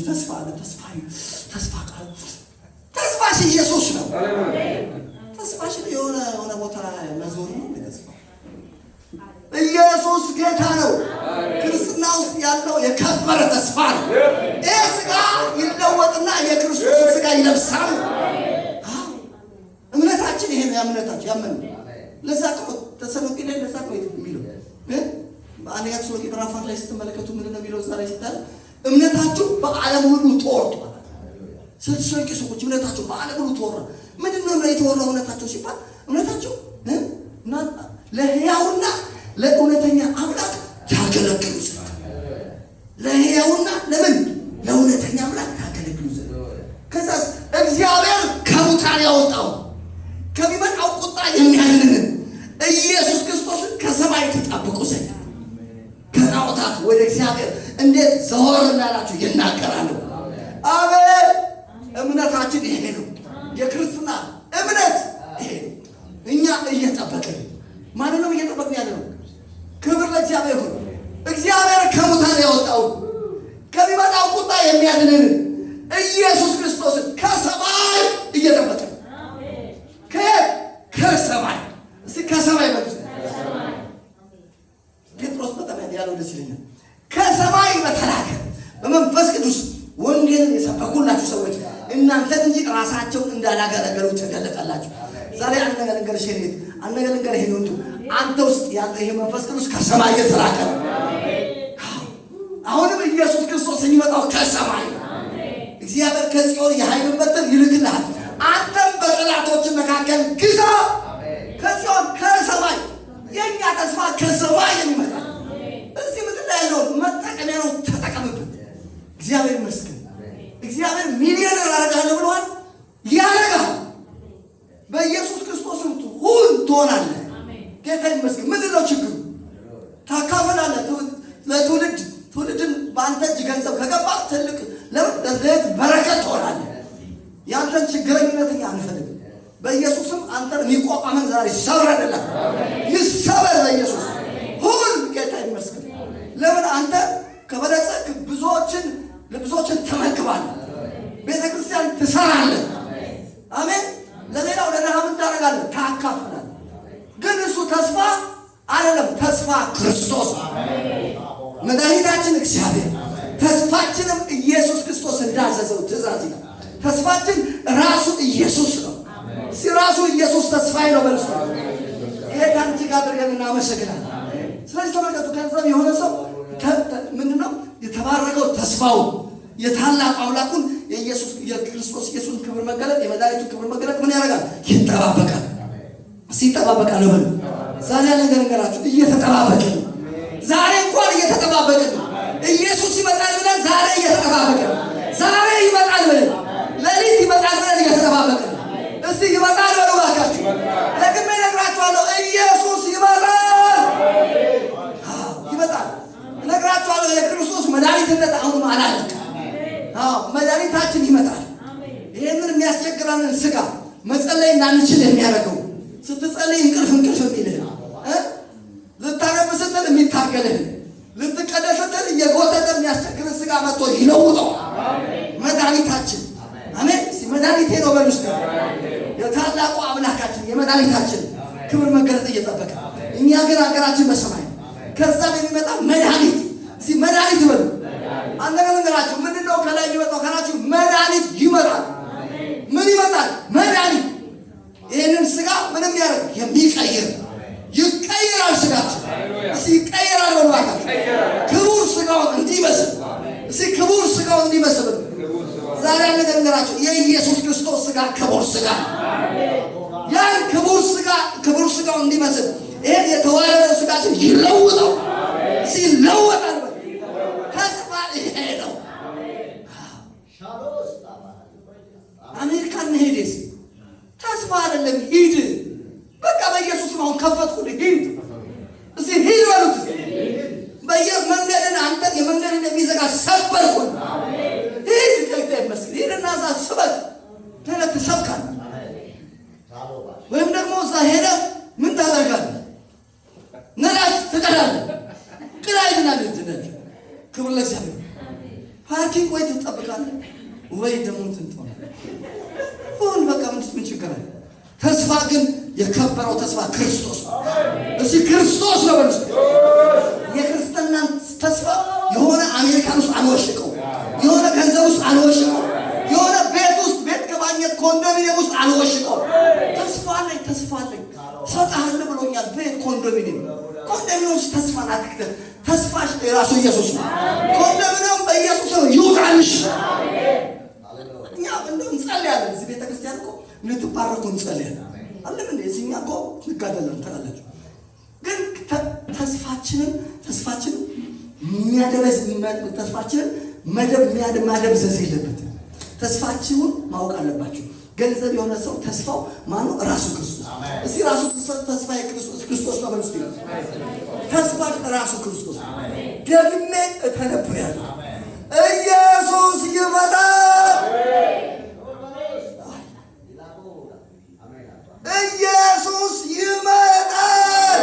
ተስፋ አለ። ተስፋ ቃል ተስፋሽ ኢየሱስ ነው። ተስፋሽ የሆነ ቦታ መዞር ነው። ተስፋ ኢየሱስ ጌታ ነው። ክርስትና ውስጥ ያለው የከበረ ተስፋ ነው። ይሄ ስጋ ይለወጥና የክርስቶስ ስጋ ይለብሳል። እምነታችን ይሄ ነው። እምነታችን ያመን ለዛ እኮ ተሰሎንቄ ላይ ለዛ እኮ የሚለው በአንደኛ ተሰሎንቄ ምዕራፍ 4 ላይ ስትመለከቱ ምንድን ነው የሚለው? እዛ ላይ ሲታል እምነታችሁ በዓለም ሁሉ ተወርቷል። ተሰሎንቄ ሰዎች እምነታችሁ በዓለም ሁሉ ተወርቷል። ምንድን ነው የተወራው እምነታቸው ሲባል እምነታቸው ለሕያውና ለእውነተኛ አምላክ ታገለግሉ ዘንድ ለሕያውና ለምን ለእውነተኛ አምላክ ታገለግሉ ዘንድ ከዛ እግዚአብሔር ከሙታን ያወጣው ከሚመጣው ቁጣ የሚያድንን ኢየሱስ ክርስቶስን ከሰማይ ተጠብቁ ዘንድ ከጣዖታት ወደ እግዚአብሔር እንዴት ዘወር እንዳላችሁ ይናገራሉ። አሜን። እምነታችን ይሄ ነው። የክርስትና እምነት ይሄ ነው። እኛ እየጠበቅን ማንንም እየጠበቅን ያለ ነው። ክብር ለእግዚአብሔር ይሁን። እግዚአብሔር ከሙታን ያወጣው ከሚመጣው ቁጣ የሚያድንን ኢየሱስ ክርስቶስን ከሰማይ እየጠበቅን ከሰማይ እስቲ ከሰማይ በሉት። ጴጥሮስ በጣም ያለው ደስ ይለኛል። ከሰማይ በተላከ በመንፈስ ቅዱስ ወንጌልን የሰበኩላችሁ ሰዎች እናንተን እንጂ ራሳቸውን እንዳላገለገሉ ተገለጠላችሁ። ዛሬ አንድ ነገር ልንገርሽ ሄድ አንድ ነገር ልንገርሽ ሄድ አንተ ውስጥ ያለ ይሄ መንፈስ ቅዱስ ከሰማይ የተላከ ነው። አሁንም ኢየሱስ ክርስቶስ የሚመጣው ከሰማይ ነው። እግዚአብሔር ከጽዮን የኃይልን በትር ይልክልሃል። አንተም በጠላቶች መካከል ግዛ። ከጽዮን ከሰማይ የኛ ተስፋ ከሰማይ የሚመጣ እዚህ ምድር ላይ ያለው መጠቀሚያ ነው። ተጠቀምበት። እግዚአብሔር ይመስገን። እግዚአብሔር ሚሊዮነር አደርግሃለሁ ብለዋል። ያደርጋል። በኢየሱስ ክርስቶስ ሁሉ ትሆናለህ። ጌታ ይመስገን። ምንድን ነው ችግሩ? ታካፍላለህ ትውልድን በአንተ እጅ ገንዘብ ከገባ ትልቅ ለምን በረከት ትሆናለህ። ያንተን ችግረኝነት እኛ አንፈልግም። በኢየሱስም አንተን የሚቋቋመን ዛሬ ይሰብረንልህ። ይሰበር በኢየሱስ ሁሉ። ጌታ ይመስገን። ለምን አንተ ከበለጸግ ብዙዎችን ተመግባለህ። ቤተ ክርስቲያን ትሰራለህ። አሜን። ለሌላው ለረሃብ ታደርጋለህ፣ ታካፍላለህ። ግን እሱ ተስፋ አይደለም። ተስፋ ክርስቶስ መድኃኒታችን እግዚአብሔር፣ ተስፋችንም ኢየሱስ ክርስቶስ እንዳዘዘው ትእዛዝ ነው። ተስፋችን ራሱ ኢየሱስ ነው። ራሱ ኢየሱስ ተስፋዬ ነው በልስ ጌታን እጅግ አድርገን እናመሰግናለን። ስለዚህ ተመልከቱ። ከዛም የሆነ ሰው ምንድነው የተባረከው? ተስፋው የታላቁ አምላኩን የክርስቶስ ኢየሱስን ክብር መገለጥ የመድኃኒቱ ክብር መገለጥ ምን ያደርጋል? ይጠባበቃል። ሲጠባበቃል በሉ። ዛሬ ያለ ነገራችሁ እየተጠባበቅን ነው። ዛሬ እንኳን እየተጠባበቅን ነው። ኢየሱስ ይመጣል ብለን ዛሬ እየተጠባበቅን ነው። ዛሬ ይመጣል ብለን ሌሊት ይመጣል ብለን እየተጠባበቅን ነው። እስቲ ይመጣል በሉ እባካችሁ። ደግሜ እነግራችኋለሁ፣ ኢየሱስ ይመጣል። ይመጣል እነግራችኋለሁ። የክርስቶስ መድኃኒትነት አሁንም አላለቀም። መድኃኒታችን ይመጣል። ይህንን የሚያስቸግረንን ስጋ መጸለይ እንዳንችል የሚያደርገው ስትጸልይ እንቅልፍ የሚልህ ልታነብ ስትል የሚታገልህ ልትቀደስ ስትል እየጎተተ የሚያስቸግርን ስጋ መጥቶ ይለውጠው መድኃኒታችን። አሜን። መድኃኒቴ ነው በሉ እስቲ። የታላቁ አምላካችን የመድኃኒታችን ክብር መገለጥ እየጠበቀ እኛ ግን ሀገራችን በሰማይ ከዛም የሚመጣ መድኃኒት መድኃኒት በሉ። አንድ ነገር ልንገራችሁ። ምንድነው ከላይ የሚመጣው ካላችሁ መድኃኒት ይመጣል። ምን ይመጣል? መድኃኒት። ይህንን ስጋ ምንም ያደርግ የሚቀይር ይቀይራል። ስጋችን ይቀይራል በሉ እባካችሁ። ክቡር ስጋውን እንዲመስል ክቡር ስጋውን እንዲመስል ዛሬ አንድ ነገር ልንገራችሁ። የኢየሱስ ክርስቶስ ስጋ ክቡር ስጋ ነው። ያን ክቡር ስጋው እንዲመስል ይሄን የተዋረደ ስጋችን ይለውጠው ሲለወጣል። ተስፋ ይሄ ነው። አሜሪካን ሄደስ ተስፋ አይደለም፣ ሂድ በቃ በኢየሱስ ነው ከፈትኩልህ፣ ሂድ እዚህ ሂድ በሉት። በየመንገድን አንተን የመንገድን የሚዘጋ ሰበርኩን፣ ሂድ ከይታ ይመስል ሂድና እዛ ስበክ ተለት ሰብካል። ወይም ደግሞ እዛ ሄደ ምን ታደርጋለህ? ነዳጅ ትቀዳለህ። ቅዳይና ልትነጅ ክብር ለእግዚአብሔር። ፓርኪንግ ወይ ትጠብቃለህ ወይ ደግሞ ትንተው ሁን በቃ ምን ችግር አለ? ተስፋ ግን የከበረው ተስፋ ክርስቶስ ነው። እሺ ክርስቶስ ነው በሉት። የክርስትናን ተስፋ የሆነ አሜሪካን ውስጥ አንወሽቀው፣ የሆነ ገንዘብ ውስጥ አንወሽቀው፣ የሆነ ቤት ውስጥ ቤት ከማግኘት ኮንዶሚኒየም ውስጥ አንወሽቀው። ተስፋ አለኝ ሰጣለሁ ብሎኛል። ቤት ኮንዶሚኒየም ውስጥ ተስፋ ናትክተ ተስፋሽ የራሱ ኢየሱስ ነው። ኮንዶሚኒየም በኢየሱስ ነው ይውጣልሽ። እኛ እንደው እንጸልያለን እዚህ ቤተክርስቲያን እኮ ልትባረኩ እንጸልያለን አለም እንዴ እዚህኛ እኮ እንጋደለን ትላላችሁ። ግን ተስፋችንን የሚያደበዝ ተስፋችንን ማደብዘዝ የለበትም። ተስፋችሁን ማወቅ አለባችሁ። ገንዘብ የሆነ ሰው ተስፋው ማነው? ራሱ ክርስቶስ። እስቲ ራሱ ተስፋ ክርስቶስ ነው በሉት። ተስፋ ራሱ ክርስቶስ። ደግሜ እተነብያለሁ ኢየሱስ ይመጣል። ኢየሱስ ይመጣል።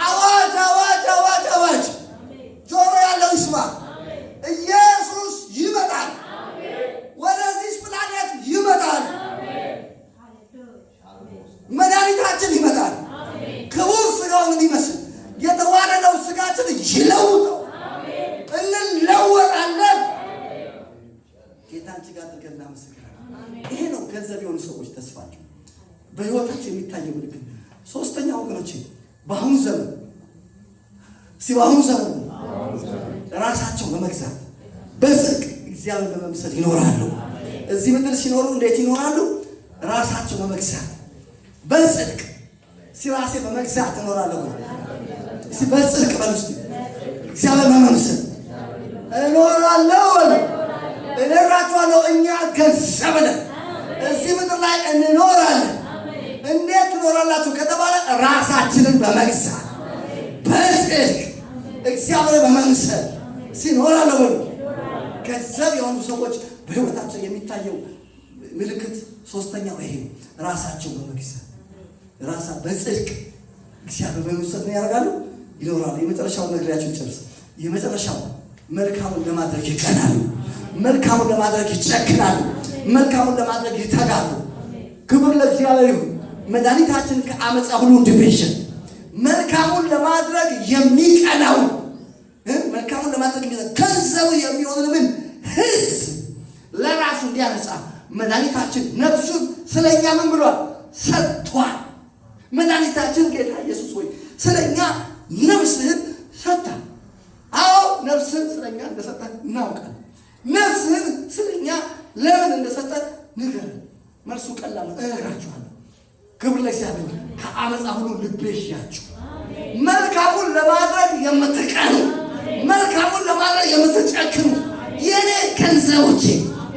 አዋጅ አዋጅ አዋጅ አዋጅ! ጆሮ ያለው ይስማ። ኢየሱስ ይመጣል። ወደዚህ ፕላኔት ይመጣል። መድኃኒታችን ይመጣል። ክቡር ስጋውን እንዲመስል የተዋረደው ስጋችን ይለውጠው። እንለወጣለን። ጌታን እጅግ አድርገን እናመሰግናለን። ይሄ ነው ገንዘብ የሆኑ ሰዎች ተስፋቸው በህይወታቸው የሚታየው ምልክት። ሶስተኛ ወገኖች በአሁኑ ዘመን ራሳቸው በመግዛት በጽድቅ እግዚአብሔር በመምሰል ይኖራሉ። እዚህ ምድር ሲኖሩ እንዴት ይኖራሉ? ራሳቸው በመግዛት በጽድቅ ሲራሴ በመግዛት እኖራለሁ። በጽድቅ በልስቲ እግዚአብሔር በመምሰል እኖራለሁ። እነግራችኋለሁ እኛ ገንዘብ ነን። እዚህ ምድር ላይ እንኖራለን። እንዴት ትኖራላችሁ ከተባለ ራሳችንን በመግዛት በጽድቅ እግዚአብሔር በመምሰል ሲኖራለሁ። ገንዘብ የሆኑ ሰዎች በህይወታቸው የሚታየው ምልክት ሶስተኛው ይሄ ነው። ራሳቸው በመግዛት በጽድቅ እግዚአብሔር በመምሰል ነው ያደርጋሉ፣ ይኖራሉ። የመጨረሻውን ነግሬያችሁ ጨርስ። የመጨረሻው መልካሙን ለማድረግ ይቀናሉ፣ መልካሙን ለማድረግ ይጨክናሉ፣ መልካሙን ለማድረግ ይተጋሉ። ክብር ለእግዚአብሔር ይሁን። መድኃኒታችን ከአመፃ ሁሉ እንዲቤዠን መልካሙን ለማድረግ የሚቀናው መልካሙን ለማድረግ ገንዘቡ የሚሆን ምን ህዝብ ለራሱ እንዲያነጻ መድኃኒታችን ነፍሱን ስለኛ ምን ብሏል? ሰጥቷል። መድኃኒታችን ጌታ ኢየሱስ ሆይ ስለኛ ነፍስህን ሰጥታ። አዎ ነፍስህን ስለኛ እንደሰጠ እናውቃለን። ነፍስህን ስለኛ ለምን እንደሰጠ ንገረን። መልሱ ቀላል ነው፣ እነግራችኋለሁ። ክብር ለእግዚአብሔር። ከአመፃ ሁሉ ልቤዣችሁ። መልካሙን ለማድረግ የምትቀኑ፣ መልካሙን ለማድረግ የምትጨክኑ የኔ ገንዘቦቼ፣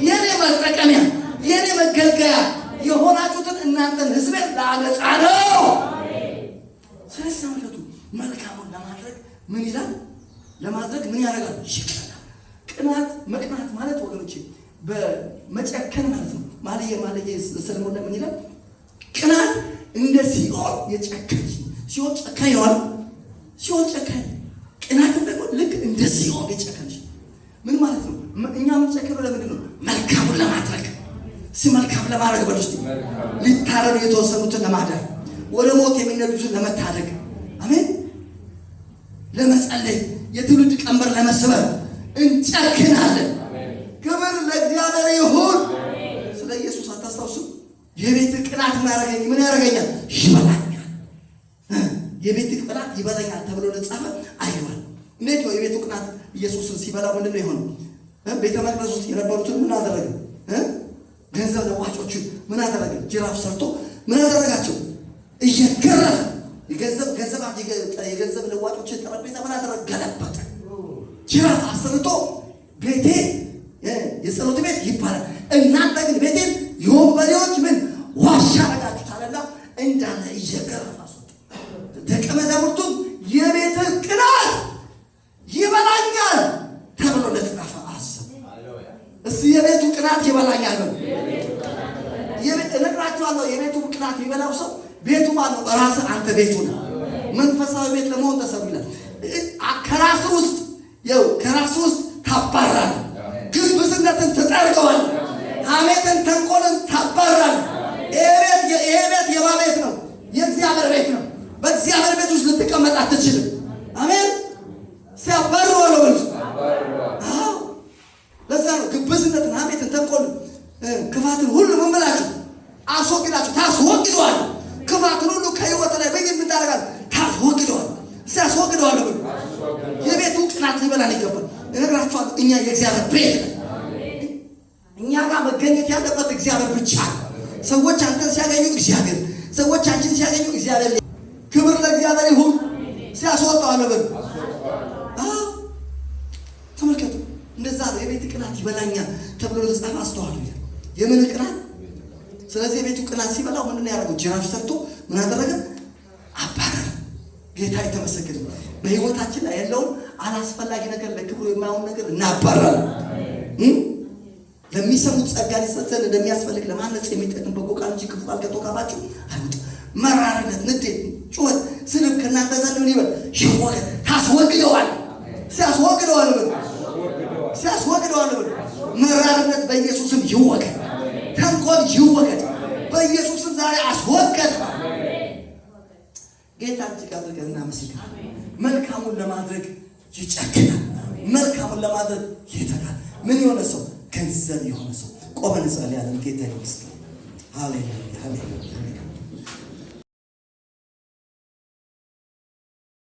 የኔ መጠቀሚያ፣ የኔ መገልገያ የሆናችሁትን እናንተን ህዝቤን ላነጻ ነው። ስለዚህ አመለቱ መልካሙን ለማድረግ ምን ይላል? ለማድረግ ምን ያደርጋል? ይቀናል። መቅናት ማለት ወገኖቼ በመጨከን ማለት ነው። ማለየ ሰለሞን ምን ይላል? ቅናት እንደ ሲኦል የጨከኝ ሲኦል ጨካኝ ነው። ሲኦል ጨካኝ፣ ቅናትም ደግሞ ልክ እንደ ሲኦል የጨከኝ ምን ማለት ነው? እኛ የምንጨክነው ለምንድን ነው? መልካሙን ለማድረግ መልካም ለማድረግ በውስጥ ሊታረዱ የተወሰኑትን ለማዳን፣ ወደ ሞት የሚነዱትን ለመታደግ፣ አሜን፣ ለመጸለይ፣ የትውልድ ቀንበር ለመስበር እንጨክናለን። ክብር ለእግዚአብሔር ይሁን። ስለ ኢየሱስ አታስታውሱም? የቤት ቅናት ምን ያደርገኛል? ይበላኛል። የቤት ቅናት ይበላኛል ተብሎ ለጻፈ አይዋል። እንዴት ነው የቤቱ ቅናት ኢየሱስን ሲበላው ምንድን ነው የሆነው? ቤተ መቅደስ ውስጥ የነበሩትን ምን አደረገ? ገንዘብ ለዋጮችን ምን አደረገ? ጅራፍ ሰርቶ ምን አደረጋቸው? እየገረፈ የገንዘብ ለዋጮችን ጠረጴዛ ምን አደረገ? ገለበጠ። ጅራፍ አሰርቶ ቤቴ የጸሎት ቤት ይባላል፣ እናንተ ግን ቤቴን የወንበዴዎች ምን ዋሻ አደረጋችሁታልና እንዳለ እየገረፈ አስወጣ። ደቀ መዛሙርቱም የቤት ቅናት ይበላኛል ተብሎ ለተጻፈ አሰቡ። እስቲ የቤቱ ቅናት ይበላኛል ነው። እነግራችኋለሁ፣ የቤቱ ቅናት የሚበላው ሰው ቤቱ ማለት ነው። ራስህ አንተ ቤቱ ነህ። መንፈሳዊ ቤት ለመሆን ተሰብ ይላል። ከራስህ ውስጥ ታባራለህ። ግብዝነትን ትጠርገዋለህ። ሐሜትን፣ ተንኮልን ታባራለህ። ይሄ ቤት የማ ቤት ነው? የእግዚአብሔር ቤት ነው። በእግዚአብሔር ቤት ውስጥ ልትቀመጥ አትችልም። አሜን። ሲያባሩ አለው በሉ። አዎ፣ ለዛ ነው ግብዝነትን፣ ሐሜትን፣ ተንኮልን፣ ክፋትን ሁሉ ምን ብላችሁ አስወግዳችሁ ታስወግደዋለህ። ክፋትን ሁሉ ከህይወት ላይ በግድ ምታደርጋለህ፣ ታስወግደዋለህ። ሲያስወግደዋለህ ብሎ የቤቱ ቅናት ሊበላን ይገባል። እነግራችኋለሁ፣ እኛ የእግዚአብሔር ቤት ነን። እኛ ጋር መገኘት ያለበት እግዚአብሔር ብቻ ነው። ሰዎች አንተን ሲያገኙ እግዚአብሔር፣ ሰዎች አንቺን ሲያገኙ እግዚአብሔር። ክብር ለእግዚአብሔር ይሁን። ሲያስወጣዋለህ ብሎ ተመልከቱ። እንደዛ ነው። የቤት ቅናት ይበላኛል ተብሎ ለተጻፈ አስተዋሉ። የምን ቅናት? ስለዚህ የቤቱ ቅናት ሲበላው ምንድን ያደረገው? ጅራፍ ሰርቶ ምን አደረገ? አባረረ። ጌታ የተመሰገነ። በህይወታችን ላይ ያለውን አላስፈላጊ ነገር፣ ለክብሩ የማይሆን ነገር እናባራለን። ለሚሰሙት ጸጋ ሊሰጠን እንደሚያስፈልግ ለማነጽ የሚጠቅም በጎ ቃል እንጂ ክፉ ቃል ከቶ ካፋችሁ አይውጣ። መራርነት፣ ንዴት፣ ጩኸት፣ ስድብ ከእናንተ ዘንድ ምን ይበል? ይወገድ። ታስወግደዋል። ሲያስወግደዋል ብሎ መራርነት በኢየሱስም ይወገድ። ተንኮል ይወገድ በኢየሱስም ዛሬ አስወገድ። ጌታ እጅግ አድርገን እናመሰግናለን። መልካሙን ለማድረግ ይጨክናል፣ መልካሙን ለማድረግ ይተጋል። ምን የሆነ ሰው? ገንዘብ የሆነ ሰው። ቆመን እንጸልያለን። ጌታ ይመስገን። ሃሌሉያ ሃሌሉያ።